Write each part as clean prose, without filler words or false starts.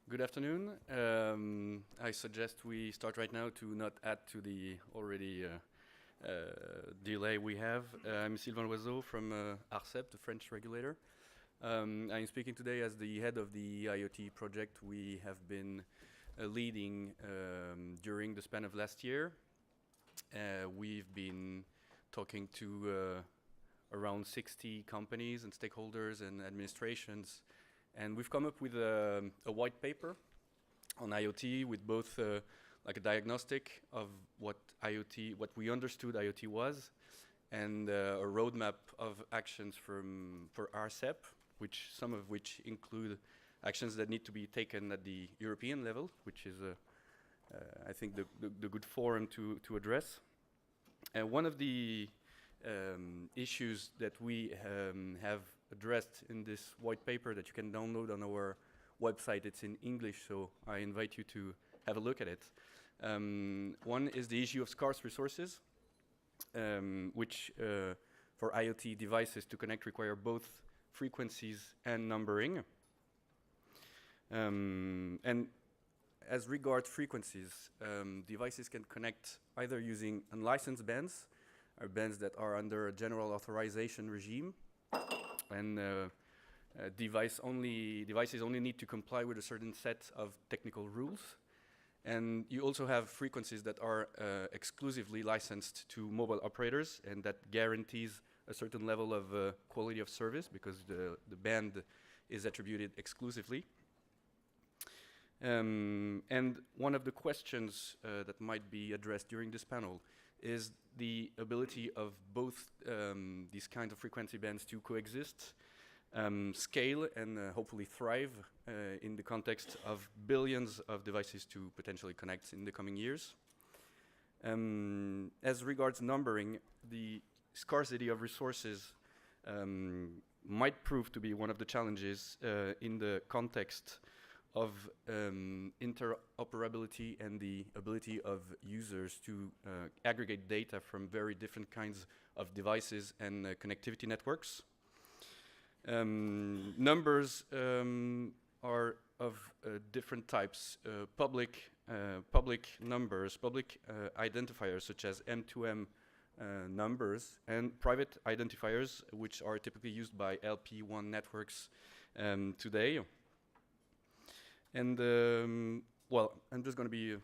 Good afternoon. I suggest we start right now to not add to the already delay we have. I'm Sylvain Loiseau from ARCEP, the French regulator. I'm speaking today as the head of the IoT project we have been leading during the span of last year. We've been talking to around 60 companies and stakeholders and administrations, and we've come up with a white paper on IoT with both like a diagnostic of what we understood IoT was, and a roadmap of actions for RCEP, some of which include actions that need to be taken at the European level, which is I think the good forum to address. One of the issues that we have addressed in this white paper that you can download on our website. It's in English, so I invite you to have a look at it. One is the issue of scarce resources, which for IoT devices to connect require both frequencies and numbering. And as regards frequencies, devices can connect either using unlicensed bands, or bands that are under a general authorization regime, and devices only need to comply with a certain set of technical rules. And you also have frequencies that are exclusively licensed to mobile operators, and that guarantees a certain level of quality of service because the band is attributed exclusively. And one of the questions that might be addressed during this panel is the ability of both these kinds of frequency bands to coexist, scale, and hopefully thrive in the context of billions of devices to potentially connect in the coming years. As regards numbering, the scarcity of resources might prove to be one of the challenges in the context of interoperability and the ability of users to aggregate data from very different kinds of devices and connectivity networks. Numbers are of different types. Public numbers, public identifiers such as M2M numbers, and private identifiers, which are typically used by LP1 networks today. And well, I'm just going to be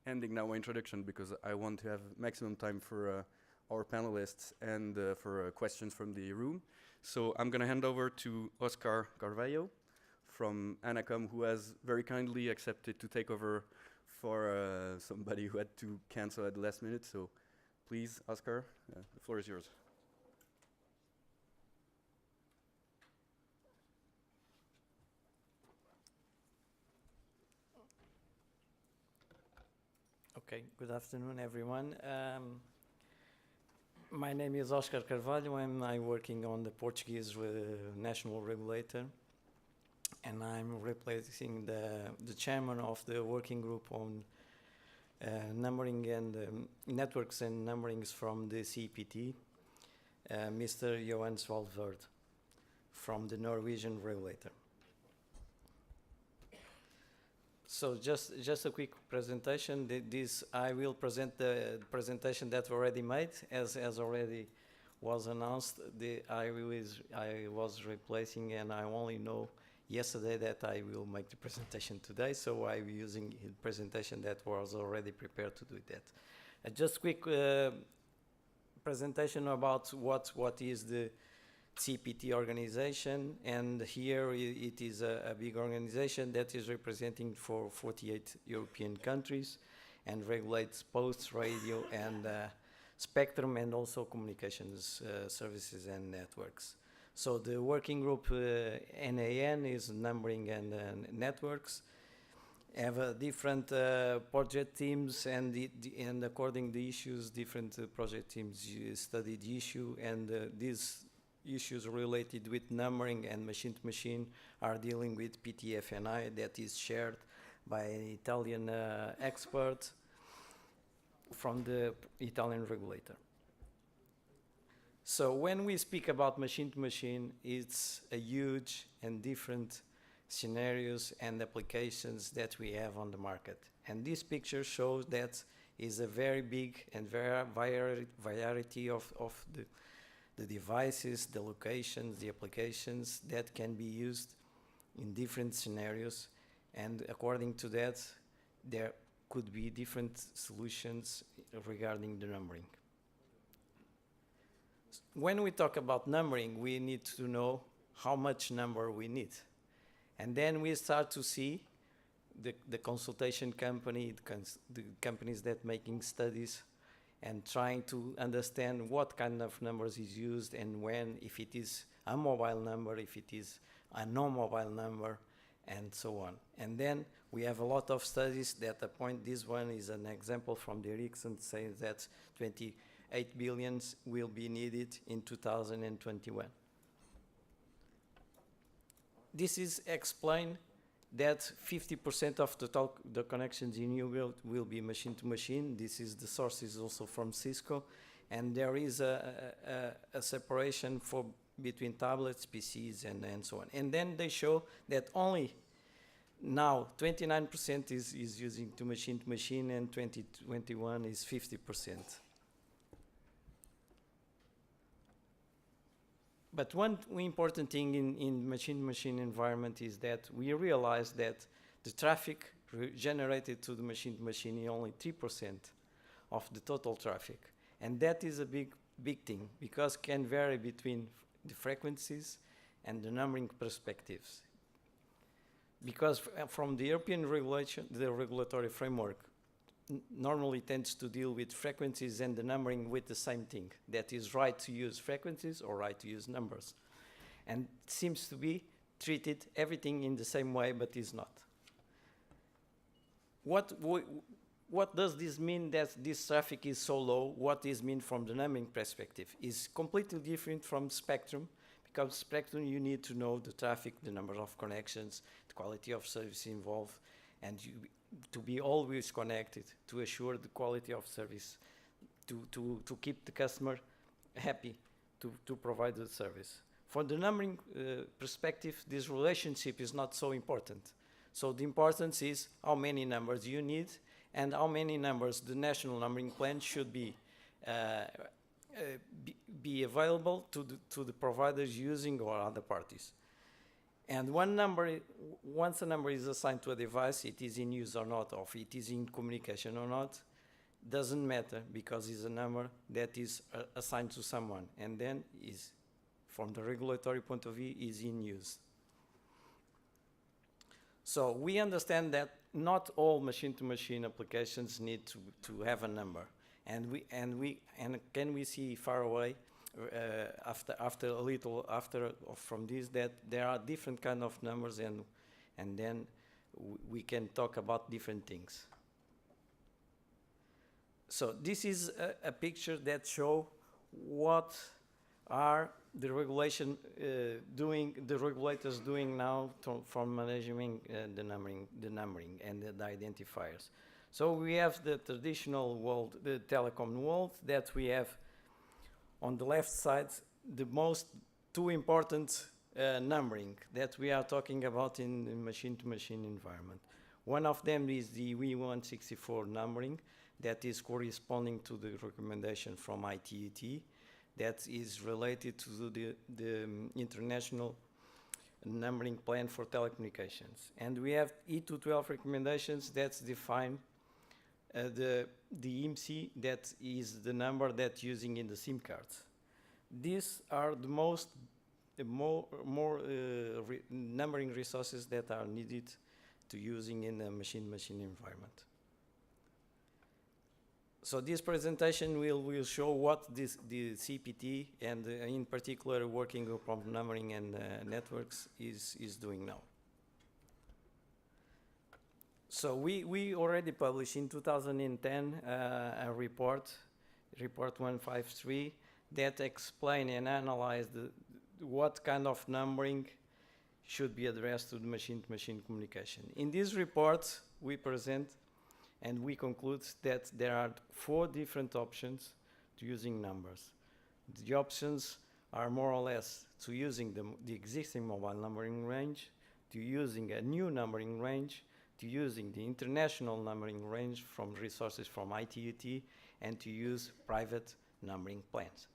ending now my introduction because I want to have maximum time for our panelists and for questions from the room. So I'm going to hand over to Oscar Carvalho from Anacom, who has very kindly accepted to take over for somebody who had to cancel at the last minute. So please, Oscar, the floor is yours. Okay, good afternoon, everyone. My name is Oscar Carvalho, and I'm working on the Portuguese national regulator, and I'm replacing the chairman of the working group on numbering and networks and numberings from the CPT, Mr. Johan Svalverd from the Norwegian regulator. So just a quick presentation. I will present the presentation that we already made, as already was announced. I was replacing, and I only know yesterday that I will make the presentation today. So I'm using the presentation that was already prepared to do that. Just quick presentation about what is the CPT organization, and here it is a big organization that is representing for 48 European countries and regulates post, radio, and spectrum, and also communications services and networks. So the working group NAN is numbering and networks. Have different project teams, and according to the issues, different project teams study the issue, and these issues related with numbering and machine-to-machine are dealing with PTFNI that is shared by an Italian expert from the Italian regulator. So when we speak about machine-to-machine, it's a huge and different scenarios and applications that we have on the market. And this picture shows that is a very big and variety of the devices, the locations, the applications that can be used in different scenarios. And according to that, there could be different solutions regarding the numbering. When we talk about numbering, we need to know how much number we need. And then we start to see the consultation company, the companies that making studies and trying to understand what kind of numbers is used and when, if it is a mobile number, if it is a non-mobile number, and so on. And then we have a lot of studies that point. This one is an example from the Ericsson saying that 28 billions will be needed in 2021. This is explained that 50% of the connections in Europe will be machine to machine. This is the source is also from Cisco, and there is a separation between tablets, PCs, and so on. And then they show that only now 29% is using to machine, and 2021 is 50%. But one important thing in machine-to-machine environment is that we realize that the traffic generated to the machine-to-machine is only 3% of the total traffic. And that is a big thing, because it can vary between the frequencies and the numbering perspectives. Because from the European regulation, the regulatory framework normally tends to deal with frequencies and the numbering with the same thing. That is right to use frequencies or right to use numbers. And it seems to be treated everything in the same way, but is not. What does this mean that this traffic is so low? What does this mean from the numbering perspective? Is completely different from spectrum, because spectrum you need to know the traffic, the number of connections, the quality of service involved, and to be always connected, to assure the quality of service, to keep the customer happy, to provide the service. For the numbering perspective, this relationship is not so important. So the importance is how many numbers you need and how many numbers the national numbering plan should be available to the providers using or other parties. And once a number is assigned to a device, it is in use or not, or if it is in communication or not, doesn't matter, because it's a number that is assigned to someone, and then is, from the regulatory point of view, is in use. So we understand that not all machine-to-machine applications need to have a number, and can we see far away after from this that there are different kind of numbers, and then we can talk about different things. So this is a picture that show what are the regulation the regulators doing now from managing the numbering and the identifiers. So we have the traditional world, the telecom world, that we have on the left side the two important numbering that we are talking about in the machine-to-machine environment. One of them is the V164 numbering that is corresponding to the recommendation from ITUT that is related to the International Numbering Plan for Telecommunications. And we have E212 recommendations that define the IMSI, that is the number that's using in the SIM cards. These are the more numbering resources that are needed to using in a machine-machine environment. So this presentation will show what the CPT and in particular working group on numbering and networks is doing now. So we already published in 2010 a report 153, that explain and analyze what kind of numbering should be addressed to the machine-to-machine communication. In this report, we present and we conclude that there are 4 different options to using numbers. The options are more or less to using the existing mobile numbering range, to using a new numbering range, to using the international numbering range from resources from ITUT, and to use private numbering plans.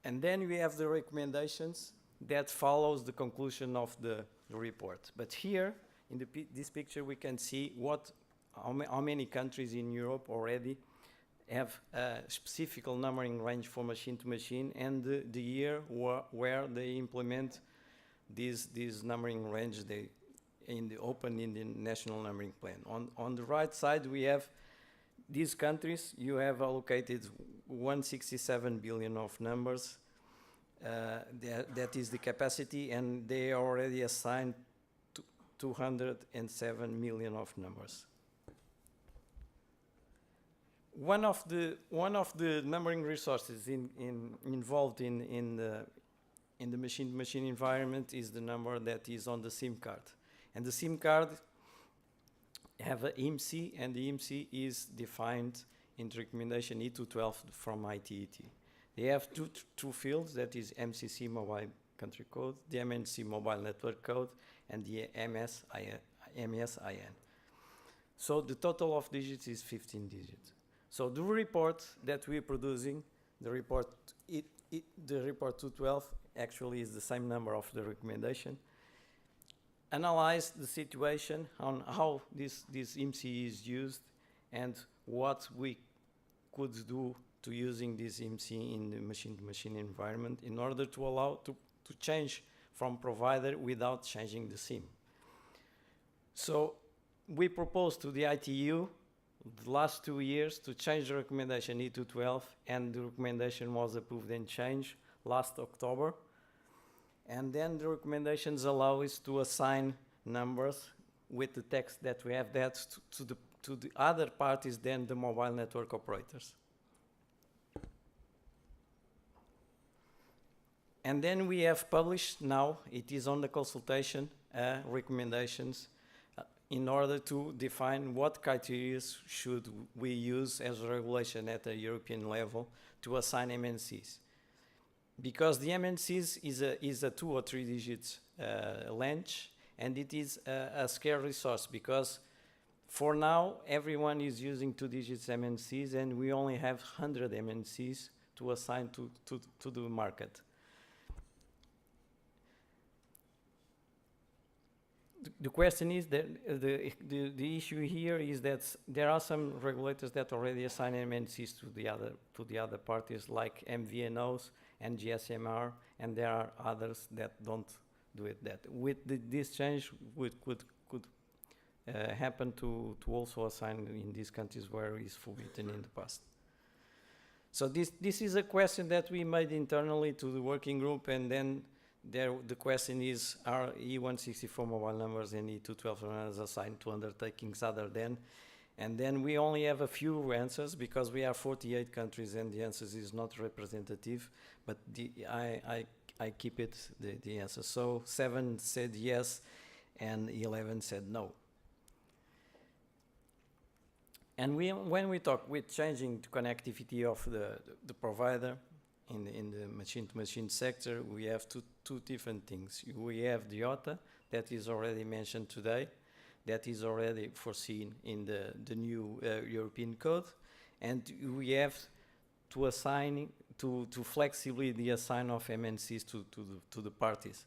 And then we have the recommendations that follows the conclusion of the report. But here, in this picture, we can see how many countries in Europe already have a specific numbering range for machine to machine, and the year where they implement this numbering range in the national numbering plan. On the right side, we have these countries. You have allocated 167 billion of numbers. That is the capacity, and they are already assigned 207 million of numbers. One of the numbering resources involved in the machine-to-machine environment is the number that is on the SIM card. And the SIM card have an IMSI, and the IMSI is defined in the recommendation E212 from ITET. They have two fields, that is MCC mobile country code, the MNC mobile network code, and the MSIN. So the total of digits is 15 digits. So the report that we're producing, the report 212 actually is the same number of the recommendation. Analyze the situation on how this IMSI is used and what we could do to using this IMSI in the machine-to-machine environment in order to allow to change from provider without changing the SIM. So we proposed to the ITU the last 2 years to change the recommendation E212, and the recommendation was approved and changed last October. And then the recommendations allow us to assign numbers with the text that we have that to the other parties than the mobile network operators. And then we have published now, it is on the consultation, recommendations in order to define what criteria should we use as a regulation at a European level to assign MNCs. Because the MNCs is a 2 or 3 digits length, and it is a scarce resource because for now everyone is using 2 digits MNCs, and we only have 100 MNCs to assign to the market. The question is that the issue here is that there are some regulators that already assign MNCs to the other parties like MVNOs and GSMA, and there are others that don't do it. That with this change could happen to also assign in these countries where it's forbidden in the past. So this is a question that we made internally to the working group, and then the question is, are E164 mobile numbers and E212 numbers assigned to undertakings other than? And then we only have a few answers because we have 48 countries and the answers is not representative, but I keep it the answer. So 7 said yes and 11 said no. And when we talk with changing the connectivity of the provider, in the machine-to-machine sector, we have two different things. We have the OTA, that is already mentioned today, that is already foreseen in the new European code, and we have to assign, to flexibly the assign of MNCs to the parties.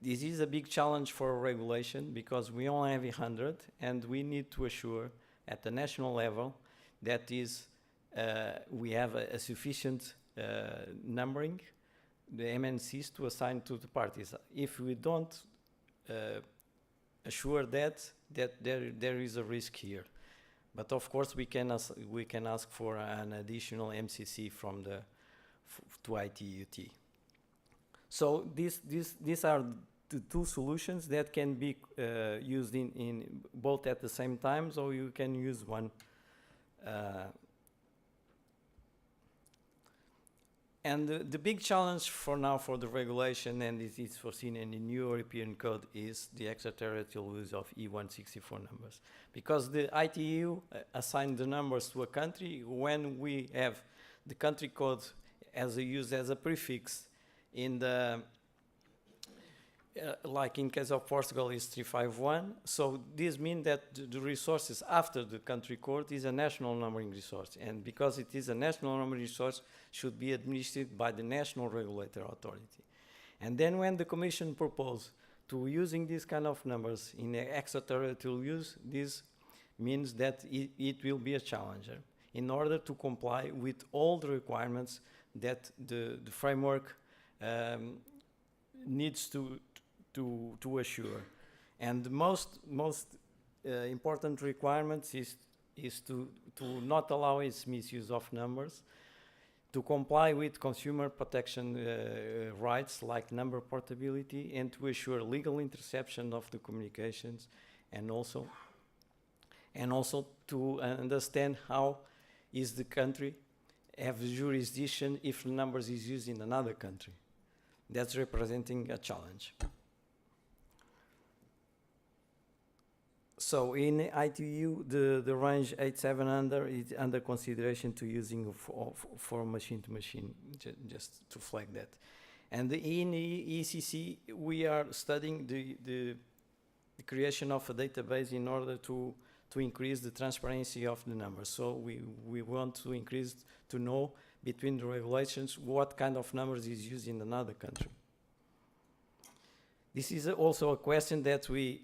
This is a big challenge for regulation because we only have 100, and we need to assure at the national level that is we have a sufficient numbering the MNCs to assign to the parties. If we don't assure that there is a risk here, but of course we can ask for an additional MCC from to ITUT. So these are the two solutions that can be used in both at the same time, so you can use one. And the big challenge for now for the regulation, and it is foreseen in the new European code, is the extraterritorial use of E164 numbers. Because the ITU assigned the numbers to a country when we have the country code as a prefix in the like in case of Portugal, is 351. So this means that the resources after the country code is a national numbering resource. And because it is a national numbering resource, should be administered by the national regulator authority. And then when the Commission proposed to using these kind of numbers in extraterritorial use, this means that it will be a challenger in order to comply with all the requirements that the framework needs to assure. And the most important requirements is to not allow its misuse of numbers, to comply with consumer protection rights like number portability, and to assure legal interception of the communications, and also to understand how is the country have jurisdiction if the numbers is used in another country. That's representing a challenge. So in ITU, the range 8700 is under consideration to using for machine to machine, just to flag that. And in ECC, we are studying the creation of a database in order to increase the transparency of the numbers. So we want to increase, to know between the regulations what kind of numbers is used in another country. This is also a question that we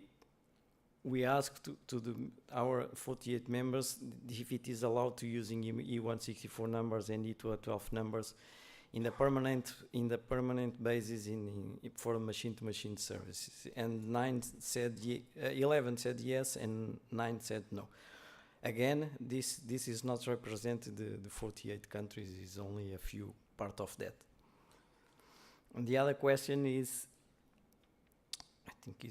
asked to our 48 members if it is allowed to using E164 numbers and E212 numbers in the permanent basis for machine-to-machine services. And 11 said yes, and 9 said no. Again, this is not represented the 48 countries, is only a few part of that. And the other question is, I think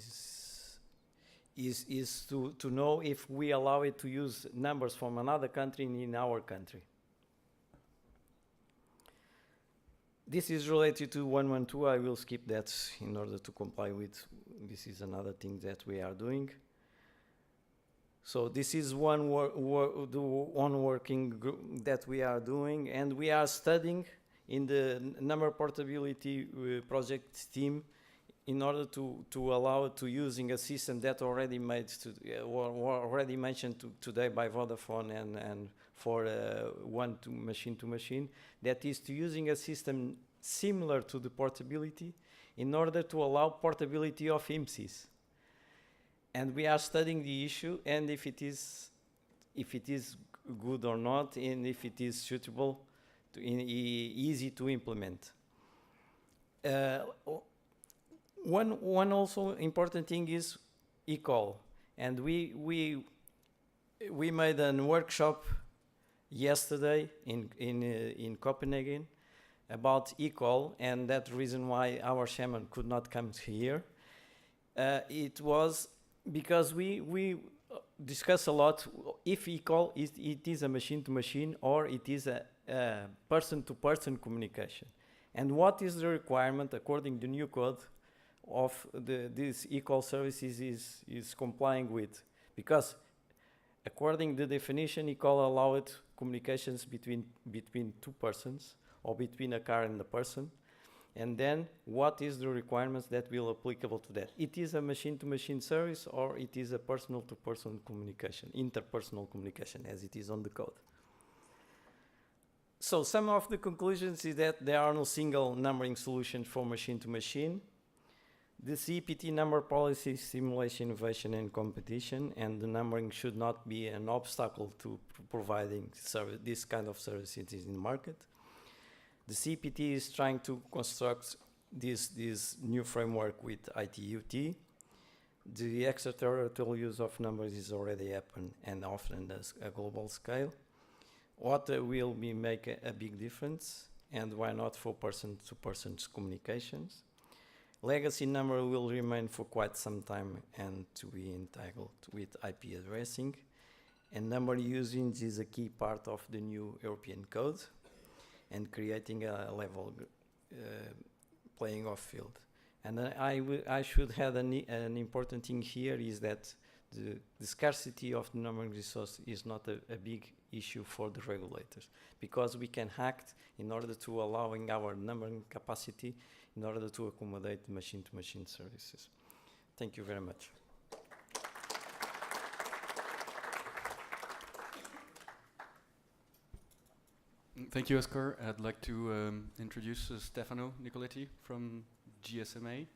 is to know if we allow it to use numbers from another country in our country. This is related to 112. I will skip that in order to comply with. This is another thing that we are doing. So this is one working group that we are doing, and we are studying in the number portability project team in order to allow it to using a system that already made already mentioned today by Vodafone and for machine to machine, that is to using a system similar to the portability in order to allow portability of IMSIs. And we are studying the issue, and if it is good or not, and if it is suitable, easy to implement. One also important thing is eCall, and we made a workshop yesterday in Copenhagen about eCall, and that reason why our chairman could not come here. It was because we discuss a lot if eCall it is a machine-to-machine or it is a person-to-person communication, and what is the requirement according to the new code of these eCall services is complying with, because according to the definition, eCall allowed communications between two persons or between a car and a person. And then what is the requirements that will applicable to that? It is a machine-to-machine service or it is a personal-to-person communication, interpersonal communication as it is on the code. So some of the conclusions is that there are no single numbering solutions for machine-to-machine. The CPT number policy stimulates innovation and competition, and the numbering should not be an obstacle to providing this kind of services in the market. The CPT is trying to construct this new framework with ITUT. The extraterritorial use of numbers is already happening and often at a global scale. What will make a big difference, and why not for person-to-person communications? Legacy number will remain for quite some time and to be entitled with IP addressing. And number usage is a key part of the new European code and creating a level playing off field. And I should have an important thing here is that the scarcity of the numbering resource is not a big issue for the regulators, because we can act in order to allowing our numbering capacity in order to accommodate machine-to-machine services. Thank you very much. Thank you, Oscar. I'd like to introduce Stefano Nicoletti from GSMA.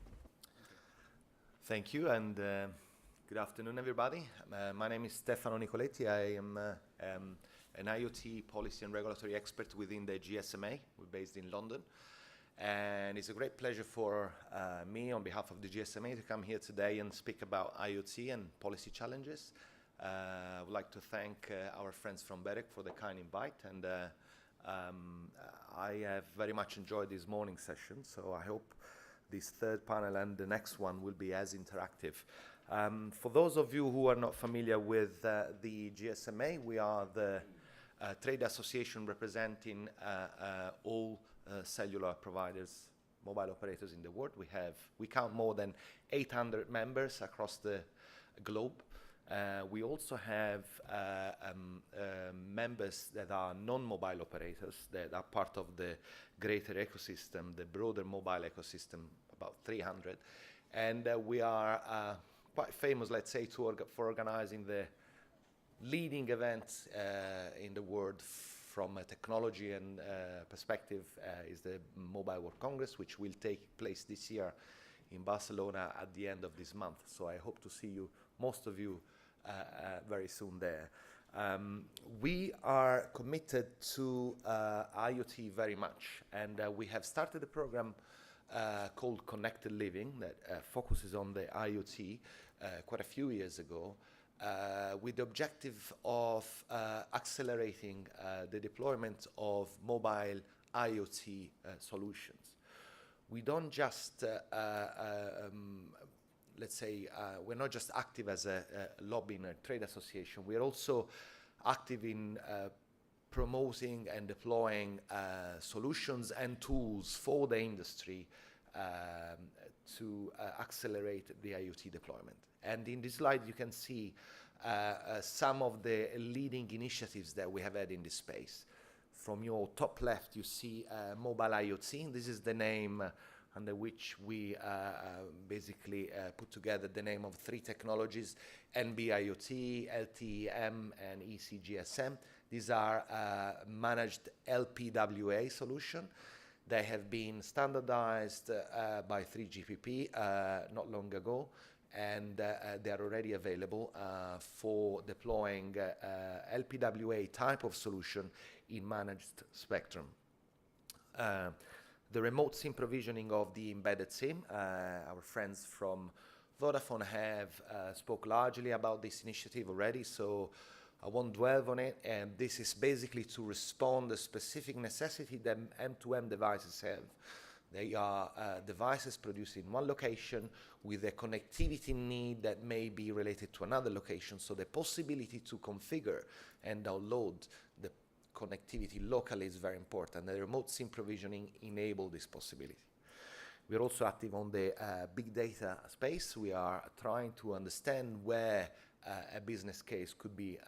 Thank you, and good afternoon, everybody. My name is Stefano Nicoletti. I am an IoT policy and regulatory expert within the GSMA. We're based in London. And it's a great pleasure for me, on behalf of the GSMA, to come here today and speak about IoT and policy challenges. I would like to thank our friends from BEREC for the kind invite, and I have very much enjoyed this morning session, so I hope this third panel and the next one will be as interactive. For those of you who are not familiar with the GSMA, we are the trade association representing all cellular providers, mobile operators in the world. We count more than 800 members across the globe. We also have members that are non-mobile operators that are part of the greater ecosystem, the broader mobile ecosystem, about 300. And we are quite famous, let's say, for organizing the leading events in the world from a technology and perspective is the Mobile World Congress, which will take place this year in Barcelona at the end of this month. So I hope to see you, most of you, very soon there. We are committed to IoT very much, and we have started a program called Connected Living that focuses on the IoT quite a few years ago, with the objective of accelerating the deployment of mobile IoT solutions. We don't just let's say, we're not just active as a lobbying a trade association, we're also active in promoting and deploying solutions and tools for the industry to accelerate the IoT deployment. And in this slide, you can see some of the leading initiatives that we have had in this space. From your top left, you see mobile IoT. This is the name under which we basically put together the name of three technologies: NB-IoT, LTE-M, and EC-GSM. These are managed LPWA solution. They have been standardized by 3GPP not long ago, and they are already available for deploying LPWA type of solution in managed spectrum. The remote SIM provisioning of the embedded SIM, our friends from Vodafone have spoke largely about this initiative already, so I won't dwell on it. And this is basically to respond to the specific necessity that M2M devices have. They are devices produced in one location with a connectivity need that may be related to another location, so the possibility to configure and download the connectivity locally is very important. The remote SIM provisioning enables this possibility. We are also active on the big data space. We are trying to understand where a business case could be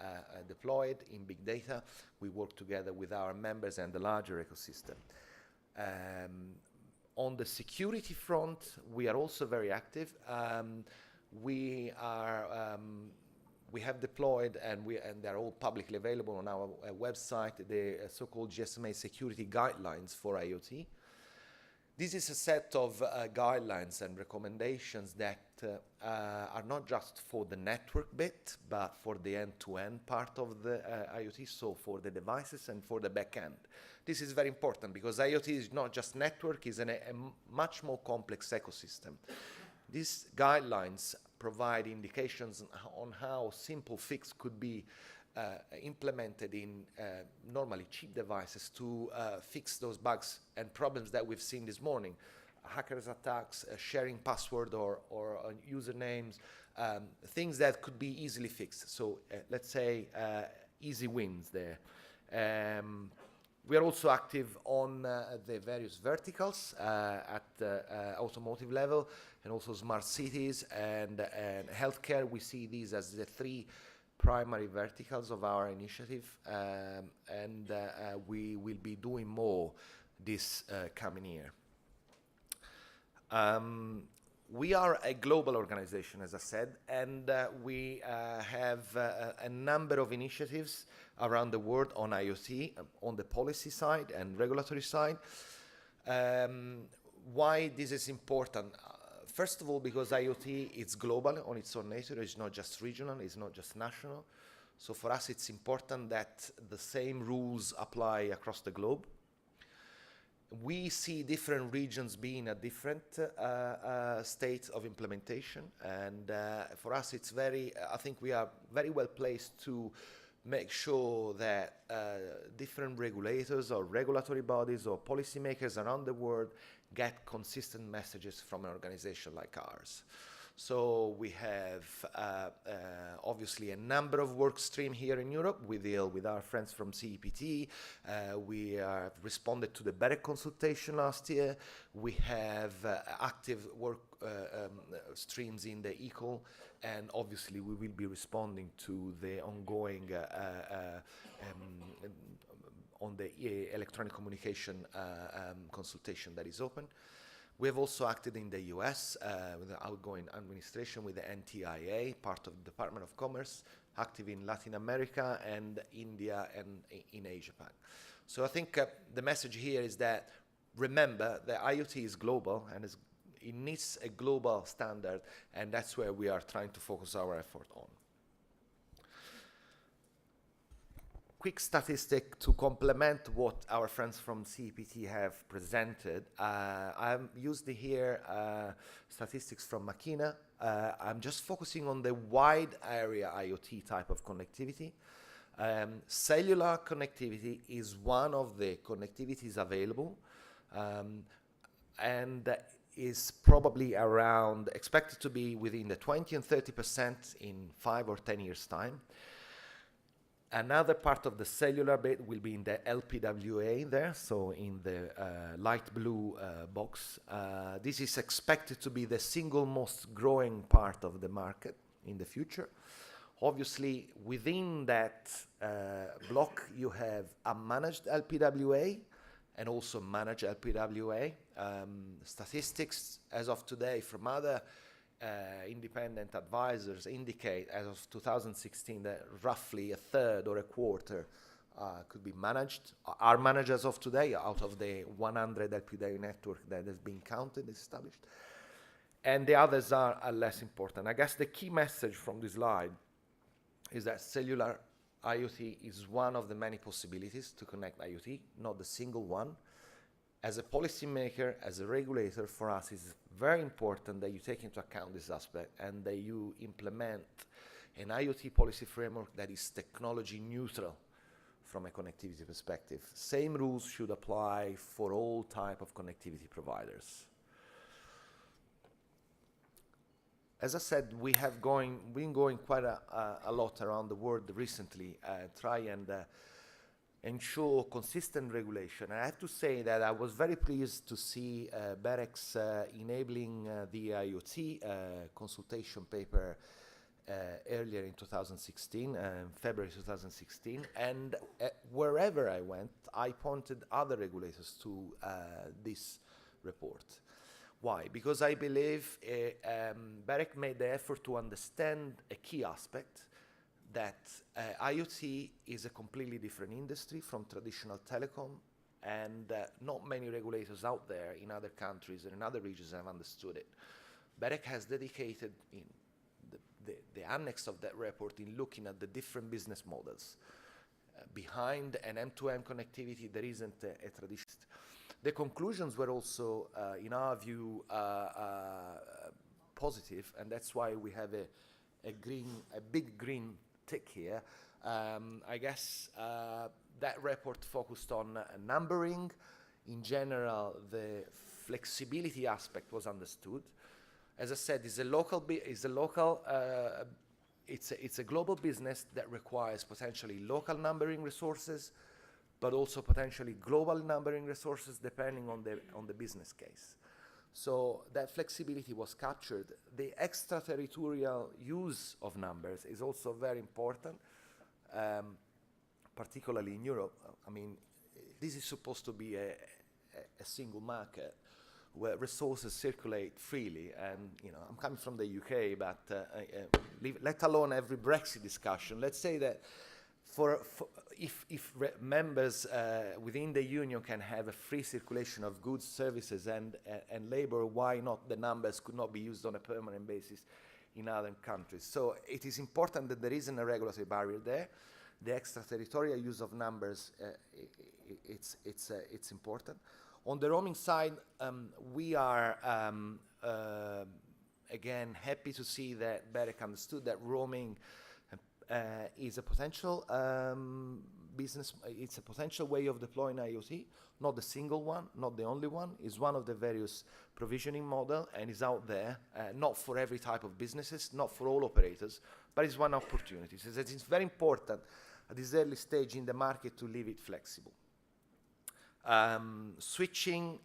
deployed in big data. We work together with our members and the larger ecosystem. On the security front, we are also very active. We have deployed, and they're all publicly available on our website, the so-called GSMA security guidelines for IoT. This is a set of guidelines and recommendations that are not just for the network bit, but for the end-to-end part of the IoT, so for the devices and for the back-end. This is very important because IoT is not just network, it's a much more complex ecosystem. These guidelines provide indications on how simple fix could be implemented in normally cheap devices to fix those bugs and problems that we've seen this morning. Hackers attacks, sharing password or usernames, things that could be easily fixed. So let's say easy wins there. We are also active on the various verticals at the automotive level, and also smart cities and healthcare. We see these as the three primary verticals of our initiative, and we will be doing more this coming year. We are a global organization, as I said, and we have a number of initiatives around the world on IoT, on the policy side and regulatory side. Why this is important? First of all, because IoT is global on its own nature. It's not just regional, it's not just national. So for us, it's important that the same rules apply across the globe. We see different regions being at different states of implementation, and for us it's I think we are very well placed to make sure that different regulators or regulatory bodies or policymakers around the world get consistent messages from an organization like ours. So we have obviously a number of work streams here in Europe. We deal with our friends from CEPT. We have responded to the berec consultation last year. We have active work streams in the ECOL, and obviously we will be responding to the ongoing on the electronic communication consultation that is open. We have also acted in the US with the outgoing administration, with the NTIA, part of the Department of Commerce, active in Latin America and India and in Asia-Pac. So I think the message here is that, remember, that IoT is global and it needs a global standard, and that's where we are trying to focus our effort on. Quick statistic to complement what our friends from CEPT have presented. I've used here statistics from Makina. I'm just focusing on the wide area IoT type of connectivity. Cellular connectivity is one of the connectivities available, and is probably around, expected to be within the 20 and 30% in 5 or 10 years' time. Another part of the cellular bit will be in the LPWA there, so in the light blue box. This is expected to be the single most growing part of the market in the future. Obviously, within that block, you have unmanaged LPWA and also managed LPWA. Statistics as of today from other independent advisors indicate, as of 2016, that roughly a third or a quarter could be managed, are managed as of today, out of the 100 LPWA network that has been counted, established. And the others are less important. I guess the key message from this slide is that cellular IoT is one of the many possibilities to connect IoT, not the single one. As a policymaker, as a regulator, for us, it's very important that you take into account this aspect and that you implement an IoT policy framework that is technology neutral from a connectivity perspective. Same rules should apply for all type of connectivity providers. As I said, we have been going quite a lot around the world recently, try and ensure consistent regulation. And I have to say that I was very pleased to see berec's enabling the IoT consultation paper earlier in 2016, February 2016. And wherever I went, I pointed other regulators to this report. Why? Because I believe berec made the effort to understand a key aspect, that IoT is a completely different industry from traditional telecom, and not many regulators out there in other countries and in other regions have understood it. berec has dedicated in the annex of that report in looking at the different business models. Behind an M2M connectivity, there isn't a traditional. The conclusions were also, in our view, positive, and that's why we have a big green tick here. I guess that report focused on numbering. In general, the flexibility aspect was understood. As I said, it's a global business that requires potentially local numbering resources, but also potentially global numbering resources depending on the business case. So that flexibility was captured. The extraterritorial use of numbers is also very important, particularly in Europe. I mean, this is supposed to be a single market where resources circulate freely. And, you know, I'm coming from the UK, but let alone every Brexit discussion. Let's say that if members within the union can have a free circulation of goods, services, and labor, why not the numbers could not be used on a permanent basis in other countries? So it is important that there isn't a regulatory barrier there. The extraterritorial use of numbers, it's important. On the roaming side, we are again happy to see that BEREC understood that roaming is a potential business. It's a potential way of deploying IoT, not the single one, not the only one. It's one of the various provisioning model and is out there, not for every type of businesses, not for all operators, but it's one opportunity. So it's very important at this early stage in the market to leave it flexible. Switching,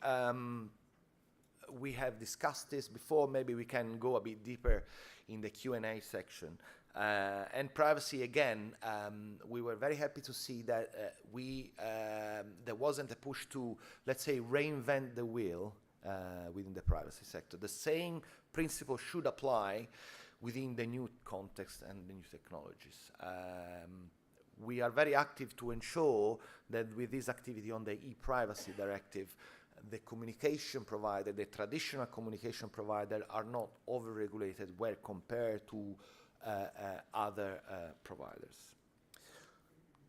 we have discussed this before, maybe we can go a bit deeper in the Q&A section. And privacy, again, we were very happy to see that there wasn't a push to, let's say, reinvent the wheel within the privacy sector. The same principle should apply within the new context and the new technologies. We are very active to ensure that with this activity on the e-privacy directive, the communication provider, the traditional communication provider, are not over-regulated where compared to other providers.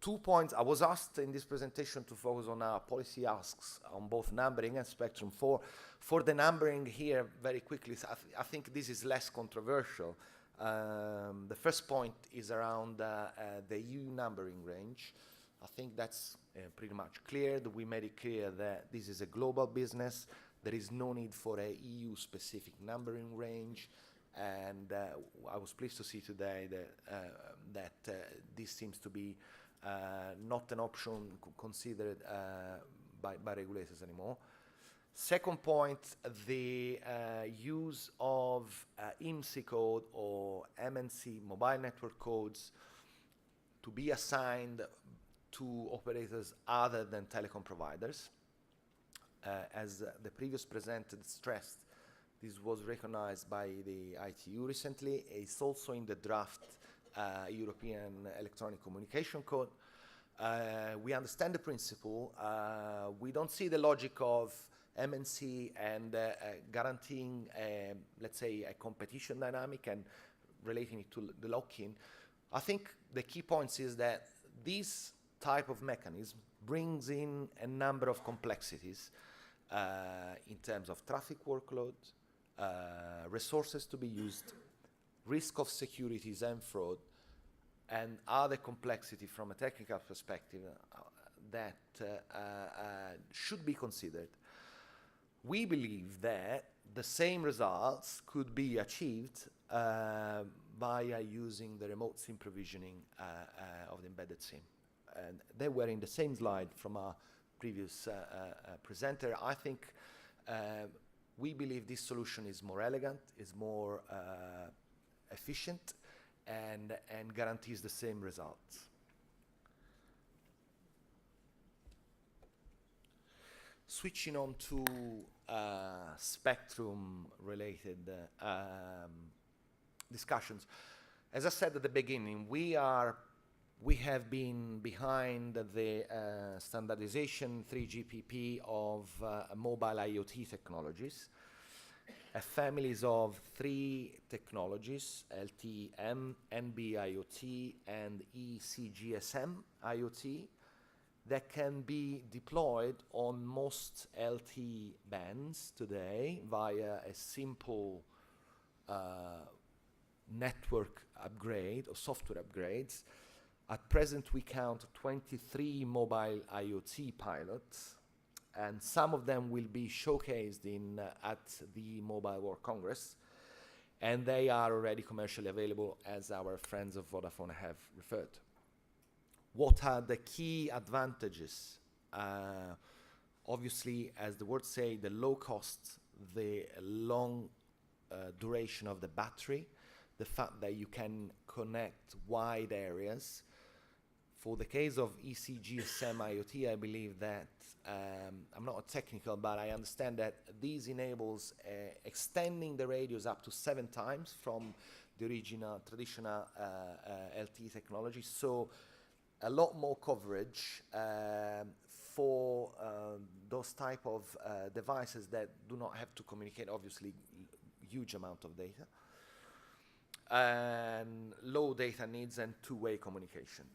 2 points. I was asked in this presentation to focus on our policy asks on both numbering and spectrum. For the numbering here, very quickly, I think this is less controversial. The first point is around the EU numbering range. I think that's pretty much clear. That we made it clear that this is a global business. There is no need for a EU-specific numbering range. And I was pleased to see today that this seems to be not an option considered by regulators anymore. Second point, the use of IMSI code or MNC mobile network codes to be assigned to operators other than telecom providers. As the previous presenter stressed, this was recognized by the ITU recently. It's also in the draft European Electronic Communication Code. We understand the principle. We don't see the logic of MNC and guaranteeing, let's say, a competition dynamic and relating it to the lock-in. I think the key points is that this type of mechanism brings in a number of complexities in terms of traffic workload, resources to be used, risk of securities and fraud, and other complexity from a technical perspective that should be considered. We believe that the same results could be achieved via using the remote SIM provisioning of the embedded SIM. And they were in the same slide from our previous presenter. I think we believe this solution is more elegant, is more efficient, and guarantees the same results. Switching on to spectrum-related discussions. As I said at the beginning, we have been behind the standardization 3GPP of mobile IoT technologies. Families of 3 technologies, LTE-M, NB-IoT, and EC-GSM IoT, that can be deployed on most LTE bands today via a simple network upgrade or software upgrades. At present, we count 23 mobile IoT pilots, and some of them will be showcased at the Mobile World Congress, and they are already commercially available, as our friends of Vodafone have referred. What are the key advantages Obviously, as the words say, the low cost, the long duration of the battery, the fact that you can connect wide areas. For the case of GSMA IoT, I believe that, I'm not a technical, but I understand that this enables extending the radius up to 7 times from the original traditional LTE technology. So a lot more coverage for those type of devices that do not have to communicate, obviously, huge amount of data. And low data needs and two-way communication.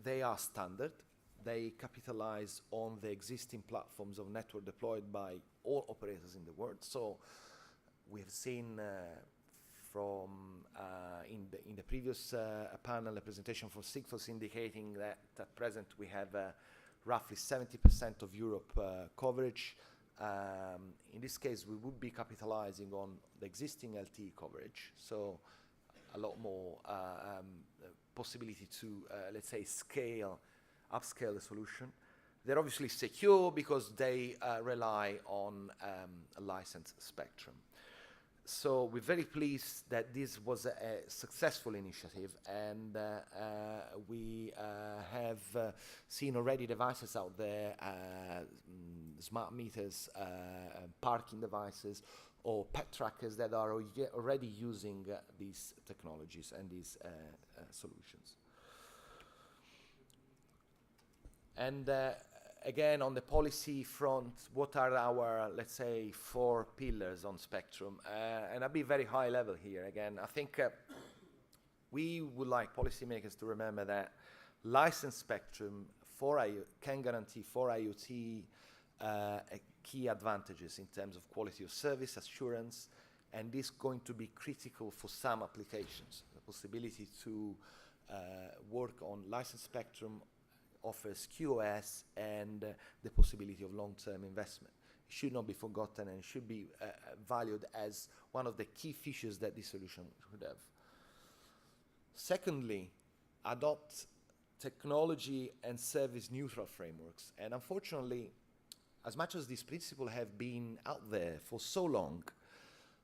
They are standard. They capitalize on the existing platforms of network deployed by all operators in the world. So we have seen from in the previous panel, a presentation for Sigfox indicating that at present we have roughly 70% of Europe coverage. In this case, we would be capitalizing on the existing LTE coverage, so a lot more possibility to, let's say, upscale the solution. They're obviously secure because they rely on a licensed spectrum. So we're very pleased that this was a successful initiative, and we have seen already devices out there, smart meters, parking devices, or pet trackers that are already using these technologies and these solutions. And again, on the policy front, what are our, let's say, 4 pillars on spectrum? And I'll be very high level here. Again, I think we would like policymakers to remember that licensed spectrum can guarantee for IoT key advantages in terms of quality of service, assurance, and this is going to be critical for some applications. The possibility to work on licensed spectrum offers QoS and the possibility of long-term investment. It should not be forgotten, and it should be valued as one of the key features that this solution should have. Secondly, adopt technology and service neutral frameworks. And unfortunately, as much as these principles have been out there for so long,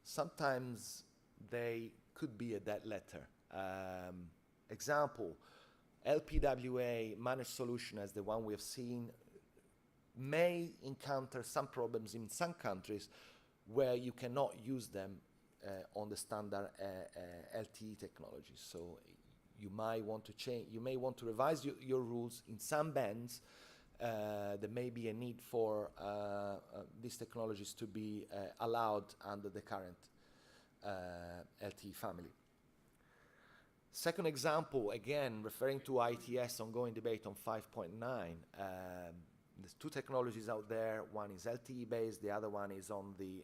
sometimes they could be a dead letter. Example, LPWA managed solution as the one we have seen may encounter some problems in some countries where you cannot use them on the standard LTE technology. So you might want to change, you may want to revise your rules in some bands. There may be a need for these technologies to be allowed under the current LTE family. Second example, again, referring to ITS ongoing debate on 5.9. There's 2 technologies out there. One is LTE based, the other one is on the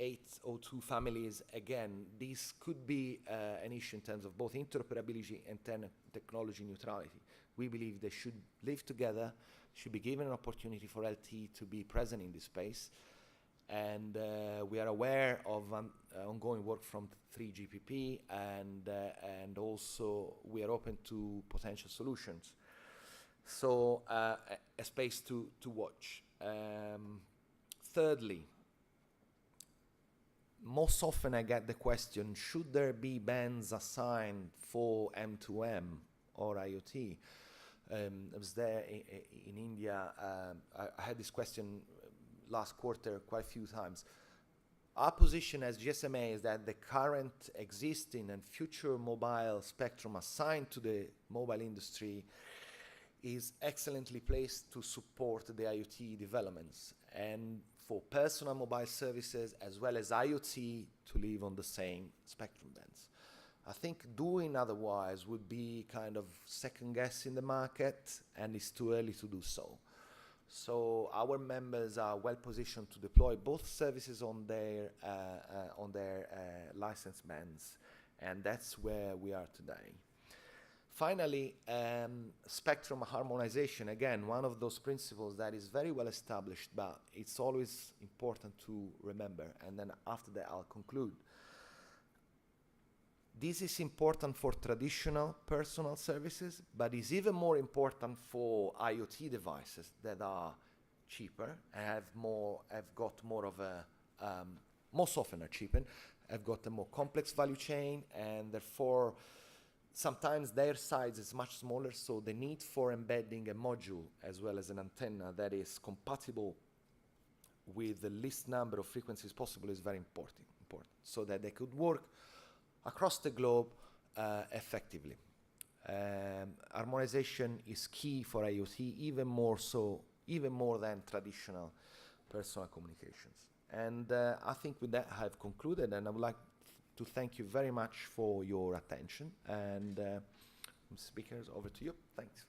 802 families. Again, this could be an issue in terms of both interoperability and technology neutrality. We believe they should live together, should be given an opportunity for LTE to be present in this space. And we are aware of ongoing work from 3GPP, and also we are open to potential solutions. So a space to watch. Thirdly, most often I get the question, should there be bands assigned for M2M or IoT? I was there in India. I had this question last quarter quite a few times. Our position as GSMA is that the current existing and future mobile spectrum assigned to the mobile industry is excellently placed to support the IoT developments and for personal mobile services as well as IoT to live on the same spectrum bands. I think doing otherwise would be kind of second guessing the market, and it's too early to do so. So our members are well positioned to deploy both services on their license bands, and that's where we are today. Finally, spectrum harmonization, again, one of those principles that is very well established, but it's always important to remember, and then after that I'll conclude. This is important for traditional personal services, but is even more important for IoT devices that are cheaper and have got more of a, most often are cheaper, have got a more complex value chain, and therefore sometimes their size is much smaller, so the need for embedding a module as well as an antenna that is compatible with the least number of frequencies possible is very important, so that they could work across the globe effectively. Harmonization is key for IoT, even more than traditional personal communications. And I think with that I've concluded, and I would like to thank you very much for your attention. And speakers, over to you. Thanks.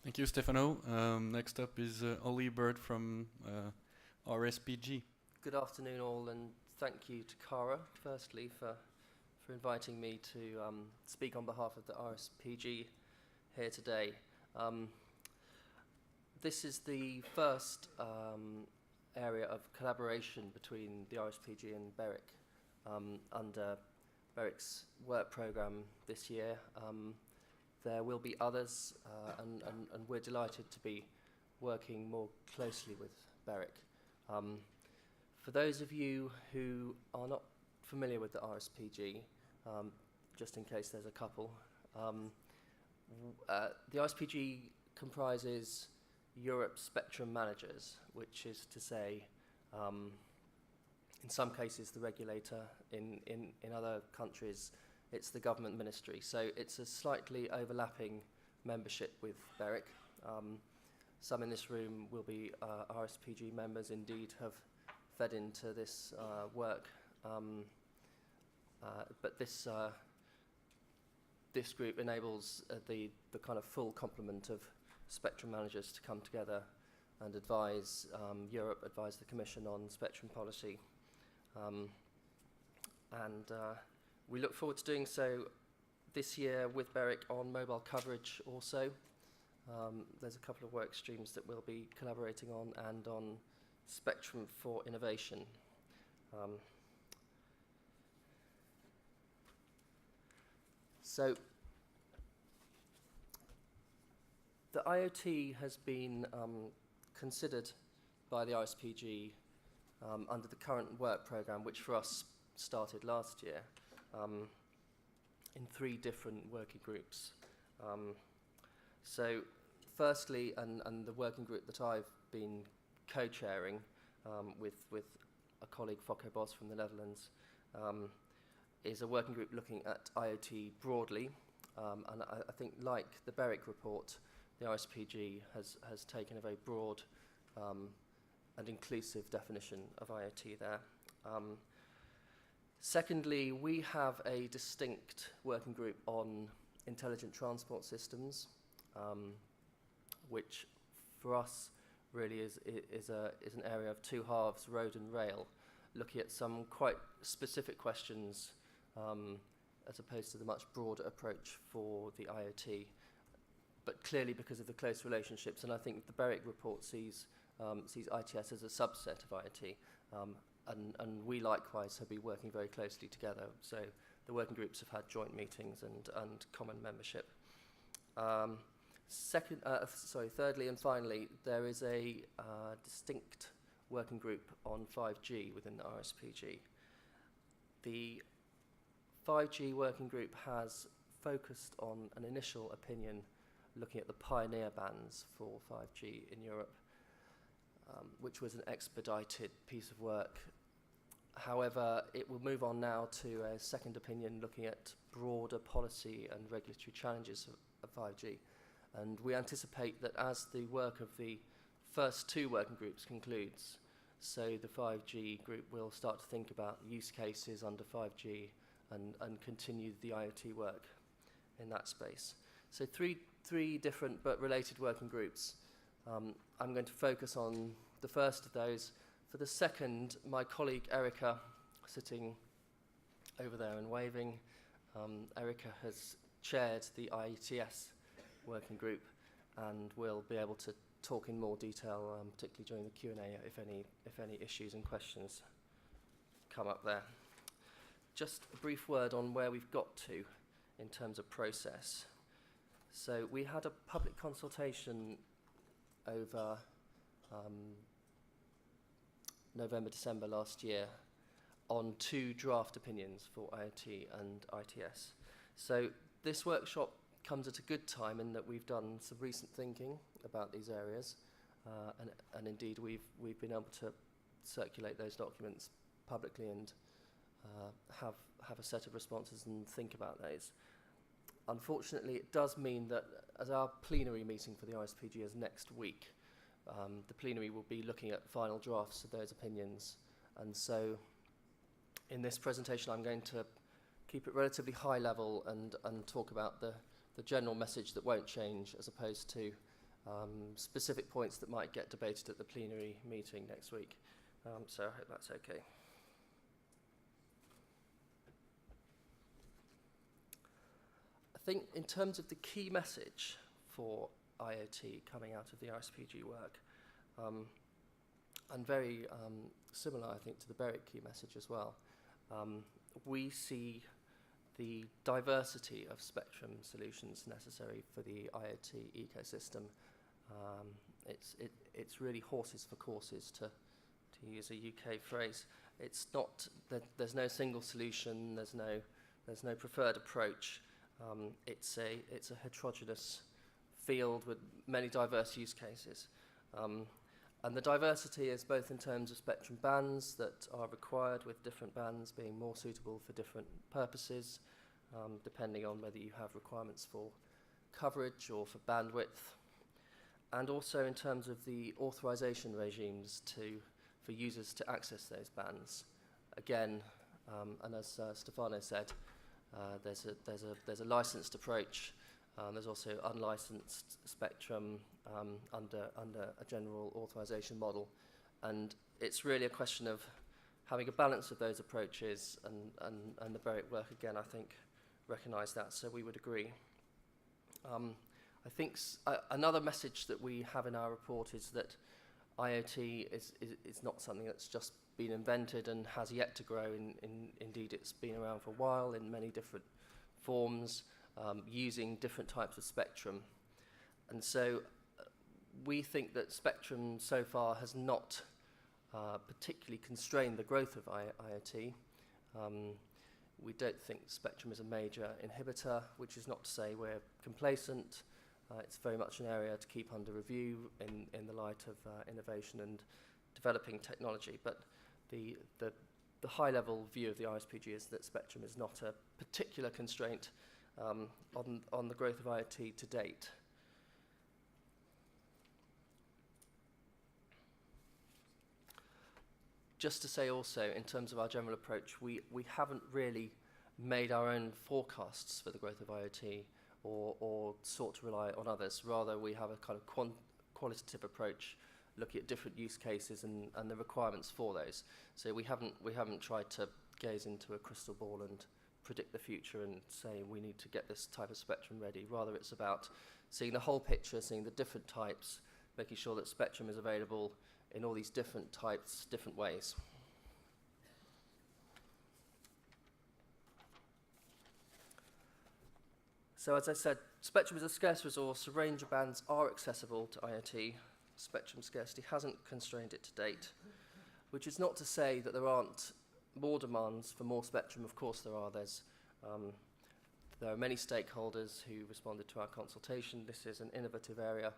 Thank you, Stefano. Next up is Ollie Bird from RSPG. Good afternoon all, and thank you to Cara, firstly, for inviting me to speak on behalf of the RSPG here today. This is the first area of collaboration between the RSPG and BEREC under BEREC's work programme this year. There will be others, and we're delighted to be working more closely with BEREC. For those of you who are not familiar with the RSPG, just in case there's a couple, the RSPG comprises Europe's spectrum managers, which is to say, in some cases the regulator, in other countries it's the government ministry. So it's a slightly overlapping membership with BEREC. Some in this room will be RSPG members, indeed have fed into this work. But this group enables the kind of full complement of spectrum managers to come together and advise Europe, advise the Commission on spectrum policy. We look forward to doing so this year with BEREC on mobile coverage also. There's a couple of work streams that we'll be collaborating on, and on spectrum for innovation. So the IoT has been considered by the RSPG under the current work programme, which for us started last year, in 3 different working groups. So firstly, and the working group that I've been co-chairing with a colleague, Focke Bos from the Netherlands, is a working group looking at IoT broadly. And I think, like the BEREC report, the RSPG has taken a very broad and inclusive definition of IoT there. Secondly, we have a distinct working group on intelligent transport systems, which for us really is an area of 2 halves, road and rail, looking at some quite specific questions as opposed to the much broader approach for the IoT. But clearly, because of the close relationships, and I think the BEREC report sees ITS as a subset of IoT, and we likewise have been working very closely together. So the working groups have had joint meetings and common membership. Thirdly and finally, there is a distinct working group on 5G within the RSPG. The 5G working group has focused on an initial opinion looking at the pioneer bands for 5G in Europe, which was an expedited piece of work. However, it will move on now to a second opinion looking at broader policy and regulatory challenges of 5G. And we anticipate that as the work of the first 2 working groups concludes, so the 5G group will start to think about use cases under 5G and continue the IoT work in that space. So three different but related working groups. I'm going to focus on the first of those. For the second, my colleague Erica, sitting over there and waving, Erica has chaired the IETS working group and will be able to talk in more detail, particularly during the Q&A, if any issues and questions come up there. Just a brief word on where we've got to in terms of process. So we had a public consultation over November, December last year on 2 draft opinions for IoT and ITS. So this workshop comes at a good time in that we've done some recent thinking about these areas, and indeed we've been able to circulate those documents publicly and have a set of responses and think about those. Unfortunately, it does mean that as our plenary meeting for the ISPG is next week, the plenary will be looking at final drafts of those opinions, and so in this presentation I'm going to keep it relatively high level and talk about the general message that won't change, as opposed to specific points that might get debated at the plenary meeting next week. So I hope that's okay. I think in terms of the key message for IoT coming out of the ISPG work, and very similar, I think, to the berec key message as well, we see the diversity of spectrum solutions necessary for the IoT ecosystem. It's really horses for courses, to use a UK phrase. It's not that there's no single solution, there's no preferred approach. It's a heterogeneous field with many diverse use cases. And the diversity is both in terms of spectrum bands that are required, with different bands being more suitable for different purposes, depending on whether you have requirements for coverage or for bandwidth, and also in terms of the authorization regimes for users to access those bands. Again, and as Stefano said, there's a licensed approach. There's also unlicensed spectrum under a general authorization model, and it's really a question of having a balance of those approaches, and the berec work again, I think, recognise that, so we would agree. I think another message that we have in our report is that IoT is not something that's just been invented and has yet to grow. Indeed, it's been around for a while in many different forms, using different types of spectrum. And so we think that spectrum so far has not particularly constrained the growth of IoT. We don't think spectrum is a major inhibitor, which is not to say we're complacent. It's very much an area to keep under review in the light of innovation and developing technology. But the high-level view of the ISPG is that spectrum is not a particular constraint on the growth of IoT to date. Just to say also, in terms of our general approach, we haven't really made our own forecasts for the growth of IoT or sought to rely on others. Rather, we have a kind of qualitative approach, looking at different use cases and the requirements for those. So we haven't tried to gaze into a crystal ball and predict the future and say we need to get this type of spectrum ready. Rather, it's about seeing the whole picture, seeing the different types, making sure that spectrum is available in all these different types, different ways. So as I said, spectrum is a scarce resource. A range of bands are accessible to IoT. Spectrum scarcity hasn't constrained it to date, which is not to say that there aren't more demands for more spectrum. Of course there are. There are many stakeholders who responded to our consultation. This is an innovative area.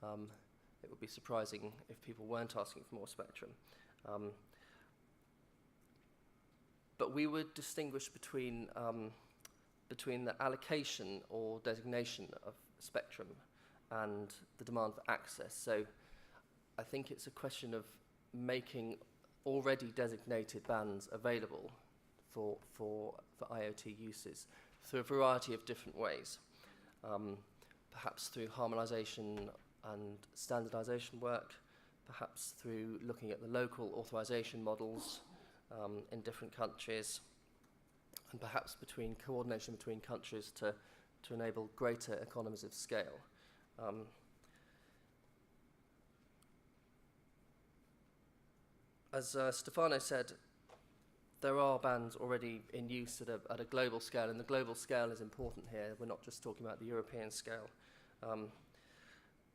It would be surprising if people weren't asking for more spectrum. But we would distinguish between the allocation or designation of spectrum and the demand for access. So I think it's a question of making already designated bands available for IoT uses through a variety of different ways, perhaps through harmonization and standardization work, perhaps through looking at the local authorization models in different countries, and perhaps coordination between countries to enable greater economies of scale. As Stefano said, there are bands already in use at a global scale, and the global scale is important here. We're not just talking about the European scale.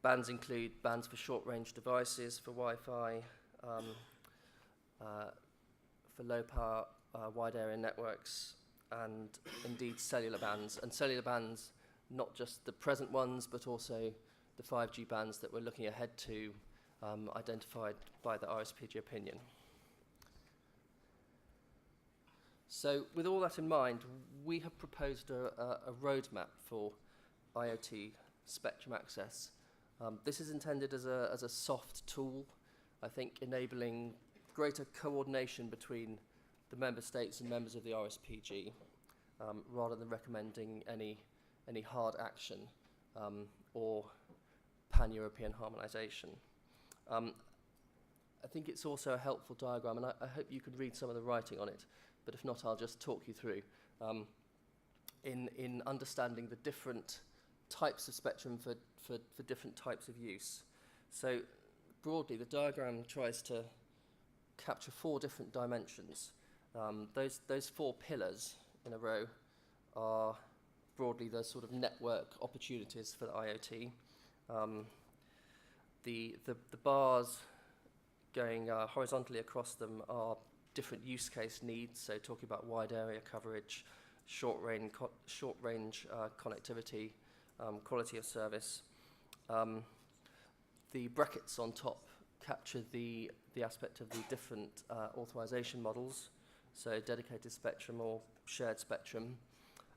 Bands include bands for short-range devices, for Wi-Fi, for low-power wide-area networks, and indeed cellular bands. And cellular bands, not just the present ones, but also the 5G bands that we're looking ahead to, identified by the RSPG opinion. So with all that in mind, we have proposed a roadmap for IoT spectrum access. This is intended as a soft tool, I think, enabling greater coordination between the member states and members of the RSPG, rather than recommending any hard action or pan-European harmonisation. I think it's also a helpful diagram, and I hope you could read some of the writing on it, but if not, I'll just talk you through. In understanding the different types of spectrum for different types of use. So broadly, the diagram tries to capture 4 different dimensions. Those 4 pillars in a row are broadly the sort of network opportunities for the IoT. The bars going horizontally across them are different use case needs, so talking about wide area coverage, short range connectivity, quality of service. The brackets on top capture the aspect of the different authorization models, so dedicated spectrum or shared spectrum.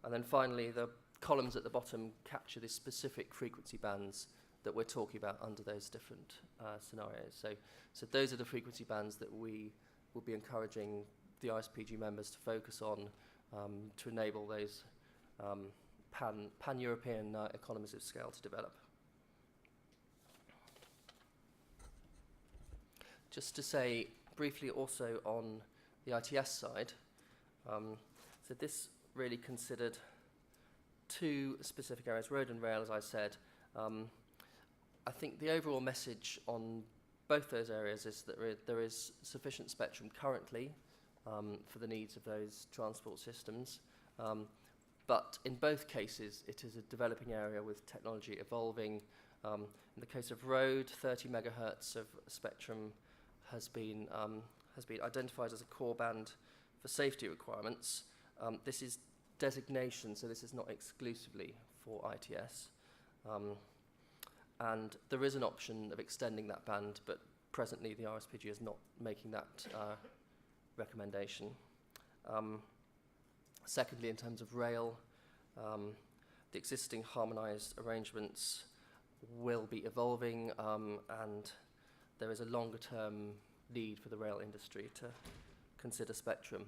And then finally, the columns at the bottom capture the specific frequency bands that we're talking about under those different scenarios. So those are the frequency bands that we will be encouraging the RSPG members to focus on to enable those pan-European economies of scale to develop. Just to say briefly also on the ITS side, so this really considered 2 specific areas, road and rail, as I said. I think the overall message on both those areas is that there is sufficient spectrum currently for the needs of those transport systems. But in both cases, it is a developing area with technology evolving. In the case of road, 30 megahertz of spectrum has been identified as a core band for safety requirements. This is designation, so this is not exclusively for ITS. And there is an option of extending that band, but presently the RSPG is not making that recommendation. Secondly, in terms of rail, the existing harmonised arrangements will be evolving, and there is a longer-term need for the rail industry to consider spectrum.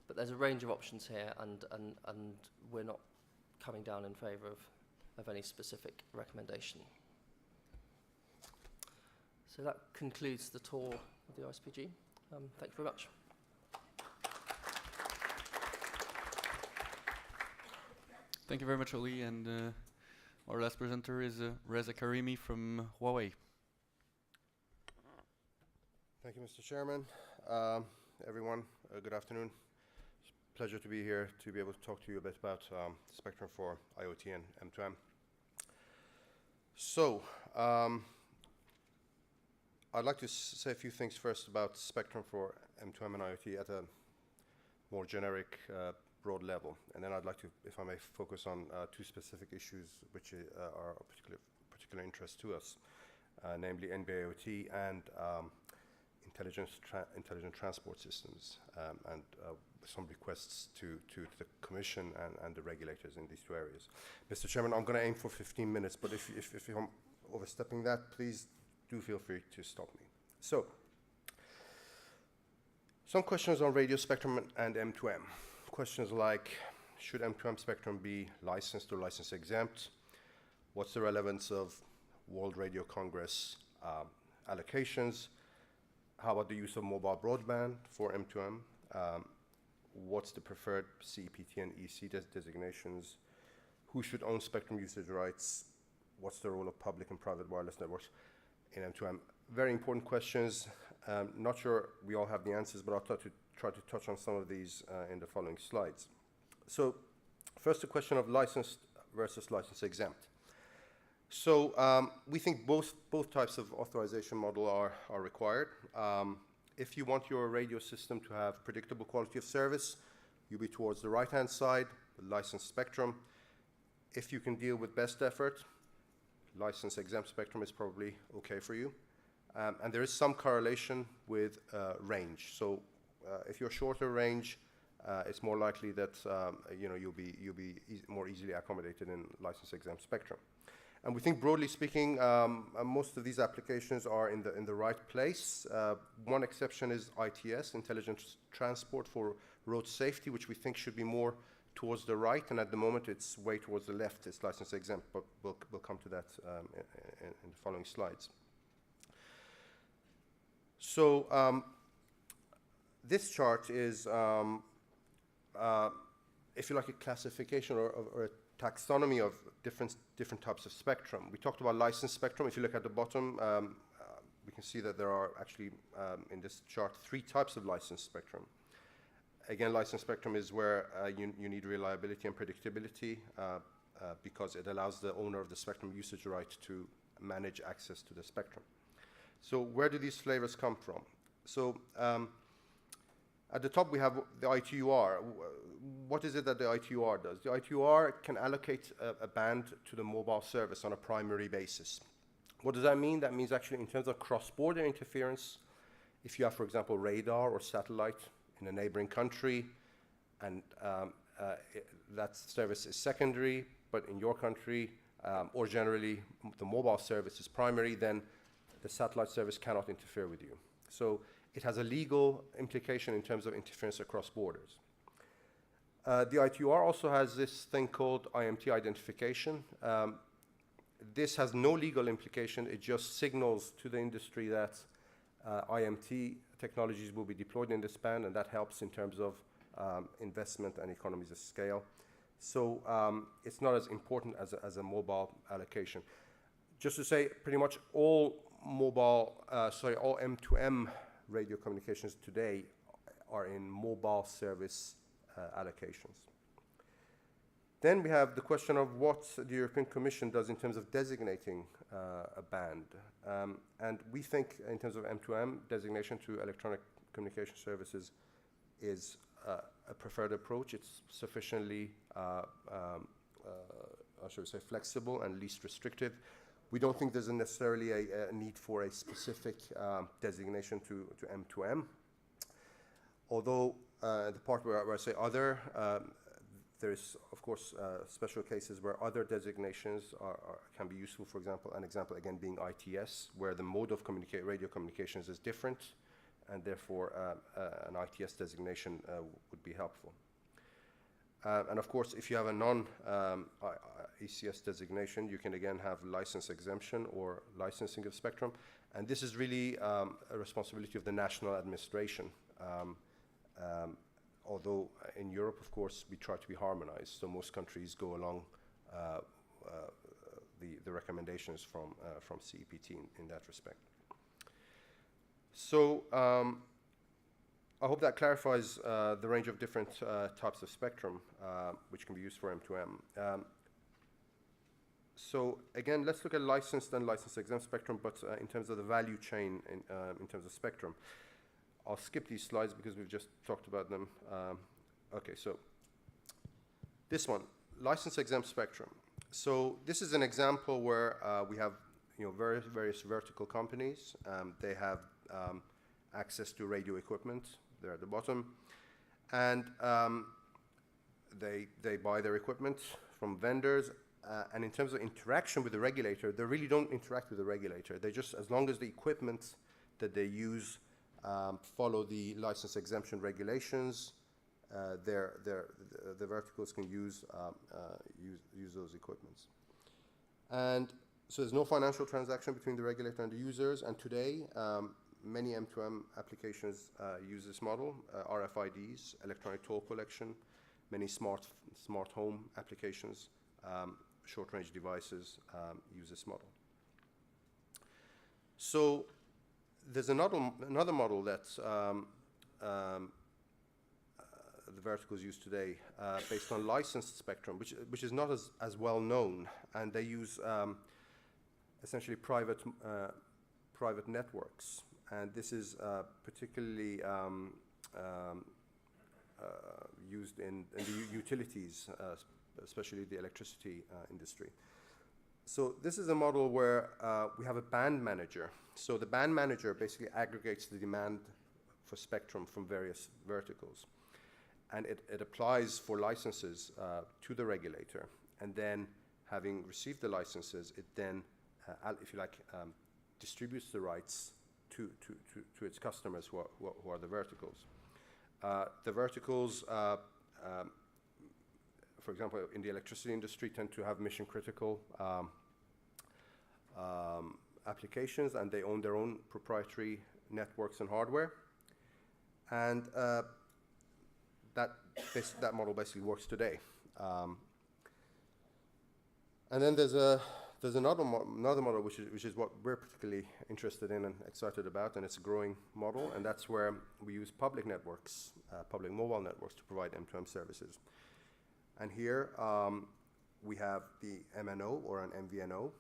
But there's a range of options here, and we're not coming down in favour of any specific recommendation. So that concludes the tour of the RSPG. Thank you very much. Thank you very much, Ali. And our last presenter is Reza Karimi from Huawei. Thank you, Mr. Chairman. Everyone, good afternoon. It's a pleasure to be here to be able to talk to you a bit about spectrum for IoT and M2M. So, I'd like to say a few things first about spectrum for M2M and IoT at a more generic, broad level. And then I'd like to, if I may, focus on 2 specific issues which are of particular interest to us, namely NB-IoT and intelligent transport systems, and some requests to the Commission and the regulators in these 2 areas. Mr. Chairman, I'm going to aim for 15 minutes, but if I'm overstepping that, please do feel free to stop me. So, some questions on radio spectrum and M2M. Questions like, should M2M spectrum be licensed or license exempt? What's the relevance of World Radio Congress allocations? How about the use of mobile broadband for M2M? What's the preferred CEPT and EC designations? Who should own spectrum usage rights? What's the role of public and private wireless networks in M2M? Very important questions, Not sure we all have the answers, but I'll try to touch on some of these in the following slides. So first, the question of licensed versus license exempt. So we think both types of authorization model are required. If you want your radio system to have predictable quality of service, you'll be towards the right-hand side, the licensed spectrum. If you can deal with best effort, license exempt spectrum is probably okay for you. And there is some correlation with range. So if you're shorter range, it's more likely that you'll be more easily accommodated in license exempt spectrum. And we think, broadly speaking, most of these applications are in the right place. One exception is ITS, Intelligent Transport for Road Safety, which we think should be more towards the right, and at the moment it's way towards the left. It's license exempt, but we'll come to that in the following slides. So this chart is, if you like, a classification or a taxonomy of different types of spectrum. We talked about licensed spectrum. If you look at the bottom, we can see that there are actually, in this chart, 3 types of licensed spectrum. Again, licensed spectrum is where you need reliability and predictability because it allows the owner of the spectrum usage right to manage access to the spectrum. So where do these flavors come from? So at the top we have the ITUR. What is it that the ITUR does? The ITUR can allocate a band to the mobile service on a primary basis. What does that mean? That means actually in terms of cross-border interference, if you have, for example, radar or satellite in a neighboring country, and that service is secondary, but in your country, or generally the mobile service is primary, then the satellite service cannot interfere with you. So it has a legal implication in terms of interference across borders. The ITUR also has this thing called IMT identification. This has no legal implication. It just signals to the industry that IMT technologies will be deployed in this band, and that helps in terms of investment and economies of scale. So it's not as important as a mobile allocation. Just to say, pretty much all all M2M radio communications today are in mobile service allocations. Then we have the question of what the European Commission does in terms of designating a band. And we think in terms of M2M, designation to electronic communication services is a preferred approach. It's sufficiently, flexible and least restrictive. We don't think there's necessarily a need for a specific designation to M2M. Although the part where I say other, there is, of course, special cases where other designations can be useful. For example, an example again being ITS, where the mode of radio communications is different, and therefore an ITS designation would be helpful. And of course, if you have a non-ECS designation, you can again have license exemption or licensing of spectrum. And this is really a responsibility of the national administration. Although in Europe, of course, we try to be harmonized. So most countries go along the recommendations from CEPT in that respect. So I hope that clarifies the range of different types of spectrum which can be used for M2M. So again, let's look at licensed and license-exempt spectrum, but in terms of the value chain in terms of spectrum. I'll skip these slides because we've just talked about them. Okay, so this one, license-exempt spectrum. So this is an example where we have various vertical companies. They have access to radio equipment. They're at the bottom. And they buy their equipment from vendors. And in terms of interaction with the regulator, they really don't interact with the regulator. They just, as long as the equipment that they use follow the license exemption regulations, the verticals can use those equipments. And so there's no financial transaction between the regulator and the users. And today, many M2M applications use this model, RFIDs, electronic toll collection, many smart home applications, short-range devices use this model. So there's another model that the verticals use today, based on licensed spectrum, which is not as well known, and they use essentially private networks, and this is particularly used in the utilities, especially the electricity industry. So this is a model where we have a band manager. So the band manager basically aggregates the demand for spectrum from various verticals, and it applies for licenses to the regulator, and then having received the licenses, it then, if you like, distributes the rights to its customers, who are the verticals. The verticals, for example, in the electricity industry, tend to have mission-critical applications, and they own their own proprietary networks and hardware. And that model basically works today. And then there's another model which is what we're particularly interested in and excited about, and it's a growing model, and that's where we use public networks, public mobile networks, to provide M2M services. And here we have the MNO or an MVNO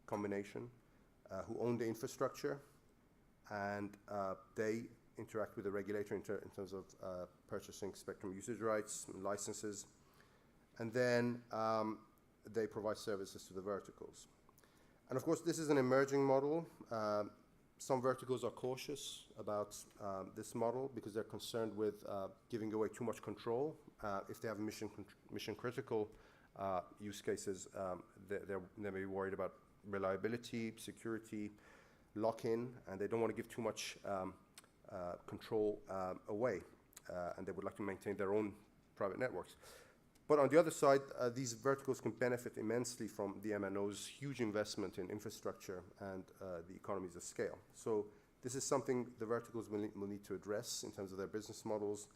combination who own the infrastructure, and they interact with the regulator in terms of purchasing spectrum usage rights and licenses, and then they provide services to the verticals. And of course, this is an emerging model. Some verticals are cautious about this model because they're concerned with giving away too much control. If they have mission-critical use cases, they may be worried about reliability, security, lock-in, and they don't want to give too much control away, and they would like to maintain their own private networks. But on the other side, these verticals can benefit immensely from the MNO's huge investment in infrastructure and the economies of scale. So this is something the verticals will need to address in terms of their business models,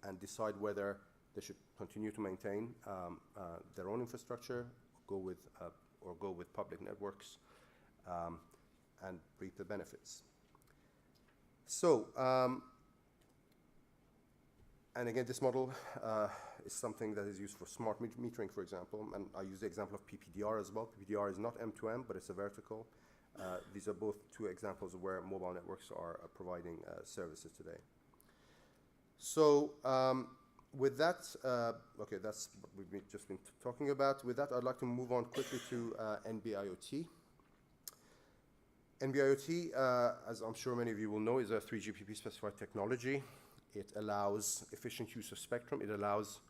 and decide whether they should continue to maintain their own infrastructure, or go with public networks, and reap the benefits. So, and again, this model is something that is used for smart metering, for example, and I use the example of PPDR as well. PPDR is not M2M, but it's a vertical. These are both two examples of where mobile networks are providing services today. So, with that, okay, that's what we've just been talking about. With that, I'd like to move on quickly to NB-IoT. NB-IoT, as I'm sure many of you will know, is a 3GPP specified technology. It allows efficient use of spectrum. It allows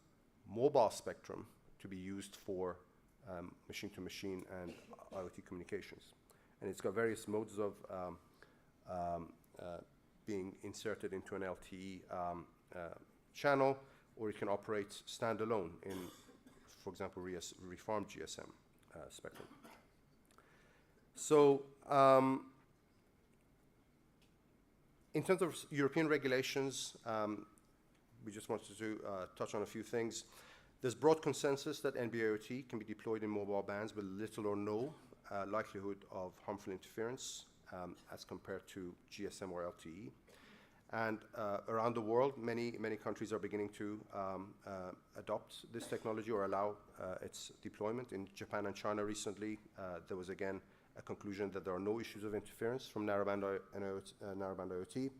mobile spectrum to be used for machine-to-machine and IoT communications. And it's got various modes of being inserted into an LTE channel, or it can operate standalone in, for example, refarmed GSM spectrum. So, in terms of European regulations, we just wanted to touch on a few things. There's broad consensus that NB-IoT can be deployed in mobile bands with little or no likelihood of harmful interference as compared to GSM or LTE. And around the world, many countries are beginning to adopt this technology or allow its deployment. In Japan and China recently, there was again a conclusion that there are no issues of interference from narrowband IoT,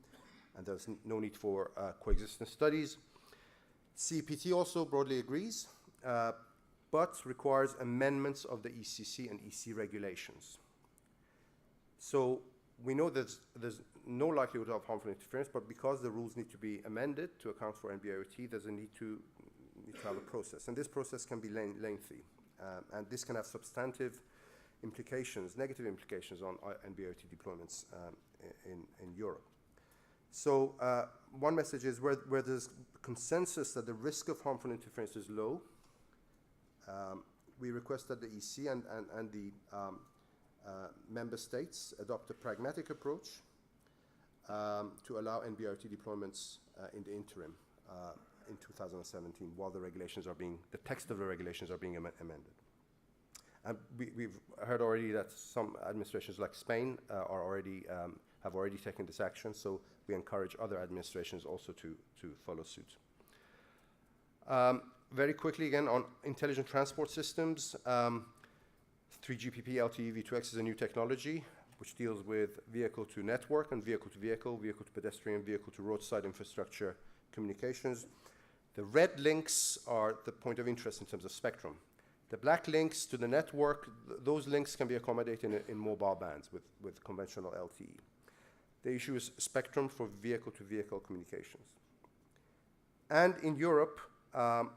and there's no need for coexistence studies. CEPT also broadly agrees, but requires amendments of the ECC and EC regulations. So we know that there's no likelihood of harmful interference, but because the rules need to be amended to account for NB-IoT, there's a need to have a process. And this process can be lengthy, and this can have substantive implications, negative implications on NB-IoT deployments in Europe. So one message is where there's consensus that the risk of harmful interference is low, we request that the EC and the member states adopt a pragmatic approach to allow NB-IoT deployments in the interim in 2017 while the text of the regulations are being amended. And we've heard already that some administrations like Spain have already taken this action, so we encourage other administrations also to follow suit. Very quickly again on intelligent transport systems, 3GPP LTE V2X is a new technology which deals with vehicle to network and vehicle to vehicle, vehicle to pedestrian, vehicle to roadside infrastructure communications. The red links are the point of interest in terms of spectrum. The black links to the network, those links can be accommodated in mobile bands with conventional LTE. The issue is spectrum for vehicle-to-vehicle communications. And in Europe,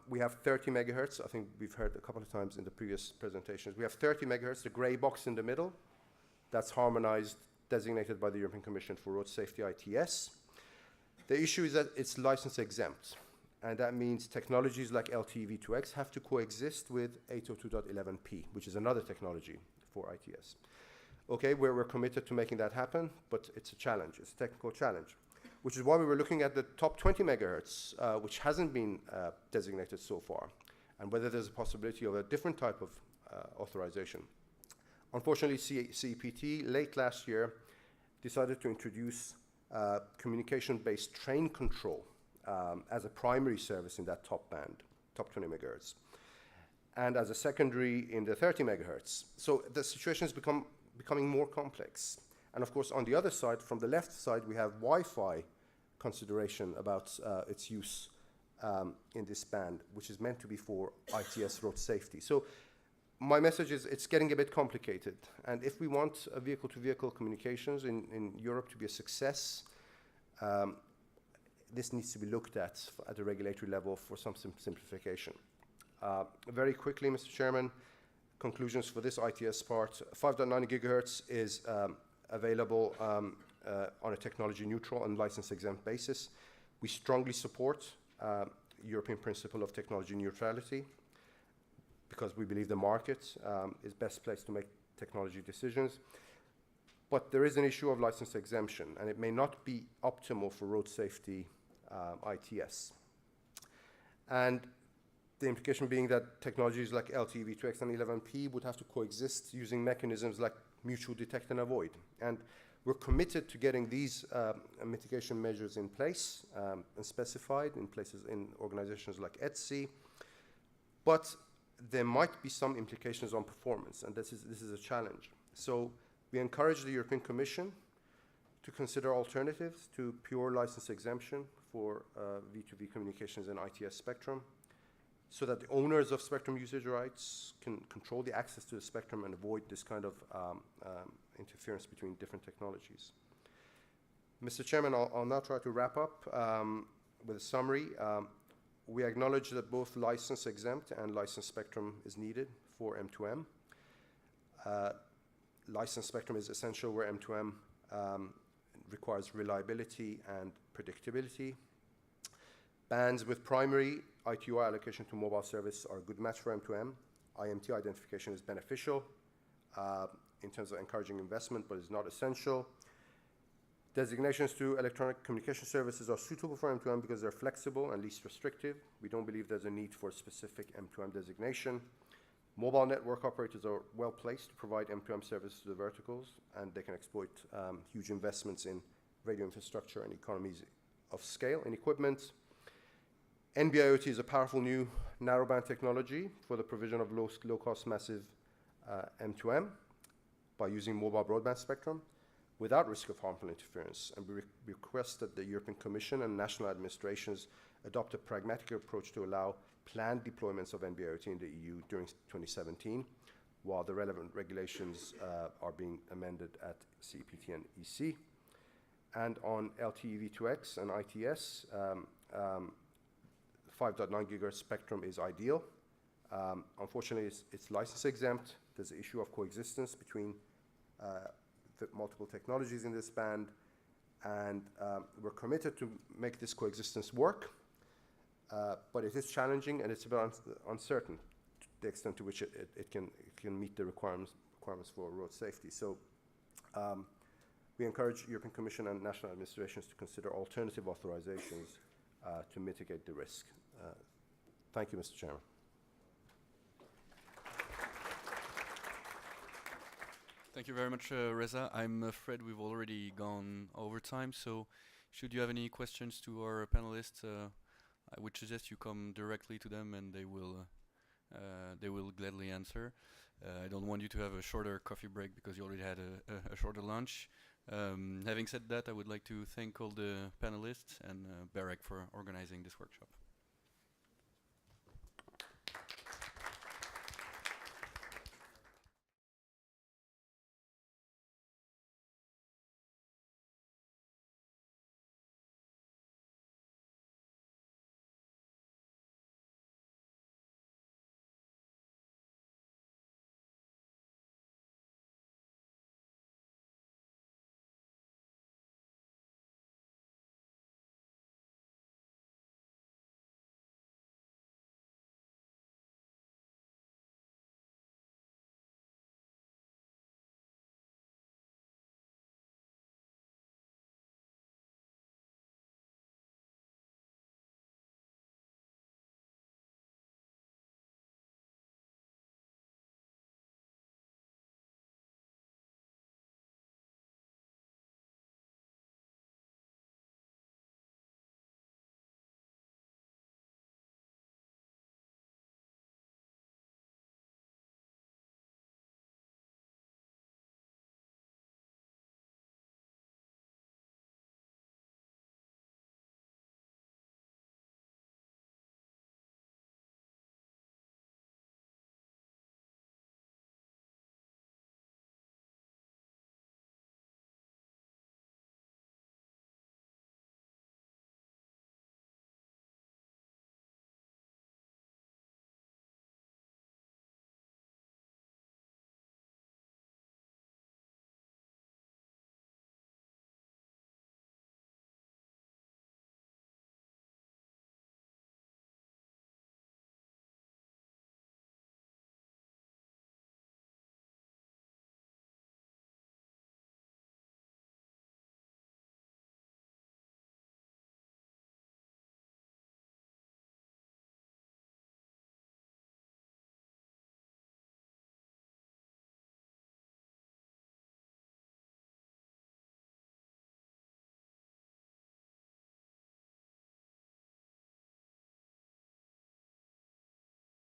we have 30 megahertz. I think we've heard a couple of times in the previous presentations. We have 30 megahertz, the gray box in the middle. That's harmonized, designated by the European Commission for Road Safety, ITS. The issue is that it's license exempt. And that means technologies like LTE V2X have to coexist with 802.11p, which is another technology for ITS. Okay, we're committed to making that happen, but it's a challenge. It's a technical challenge, which is why we were looking at the top 20 megahertz, which hasn't been designated so far, and whether there's a possibility of a different type of authorization. Unfortunately, CEPT late last year decided to introduce communication-based train control as a primary service in that top band, top 20 megahertz, and as a secondary in the 30 megahertz. So the situation is becoming more complex. And of course, on the other side, from the left side, we have Wi-Fi consideration about its use in this band, which is meant to be for ITS road safety. So my message is it's getting a bit complicated. And if we want a vehicle-to-vehicle communications in Europe to be a success, this needs to be looked at a regulatory level for some simplification. Very quickly, Mr. Chairman, conclusions for this ITS part. 5.9 gigahertz is available on a technology neutral and license exempt basis. We strongly support European principle of technology neutrality because we believe the market is best placed to make technology decisions. But there is an issue of license exemption, and it may not be optimal for road safety ITS. And the implication being that technologies like LTE V2X and 11p would have to coexist using mechanisms like mutual detect and avoid. And we're committed to getting these mitigation measures in place and specified in organizations like ETSI. But there might be some implications on performance, and this is a challenge. So we encourage the European Commission to consider alternatives to pure license exemption for V2V communications and ITS spectrum, so that the owners of spectrum usage rights can control the access to the spectrum and avoid this kind of interference between different technologies. Mr. Chairman, I'll now try to wrap up with a summary. We acknowledge that both license exempt and license spectrum is needed for M2M. License spectrum is essential where M2M requires reliability and predictability. Bands with primary ITU allocation to mobile service are a good match for M2M. IMT identification is beneficial in terms of encouraging investment, but is not essential. Designations to electronic communication services are suitable for M2M because they're flexible and least restrictive. We don't believe there's a need for a specific M2M designation. Mobile network operators are well placed to provide M2M services to the verticals, and they can exploit huge investments in radio infrastructure and economies of scale in equipment. NB-IoT is a powerful new narrowband technology for the provision of low-cost massive M2M by using mobile broadband spectrum without risk of harmful interference. And we request that the European Commission and national administrations adopt a pragmatic approach to allow planned deployments of NB-IoT in the EU during 2017, while the relevant regulations are being amended at CEPT and EC. And on LTE V2X and ITS, 5.9 gigahertz spectrum is ideal. Unfortunately, it's license exempt. There's an issue of coexistence between the multiple technologies in this band, and we're committed to make this coexistence work, but it is challenging and it's a bit uncertain to the extent to which it can meet the requirements for road safety. So we encourage European Commission and national administrations to consider alternative authorizations to mitigate the risk. Thank you, Mr. Chairman. Thank you very much, Reza. I'm afraid we've already gone over time, so should you have any questions to our panelists, I would suggest you come directly to them and they will gladly answer. I don't want you to have a shorter coffee break because you already had a shorter lunch. Having said that, I would like to thank all the panelists and Berec for organizing this workshop.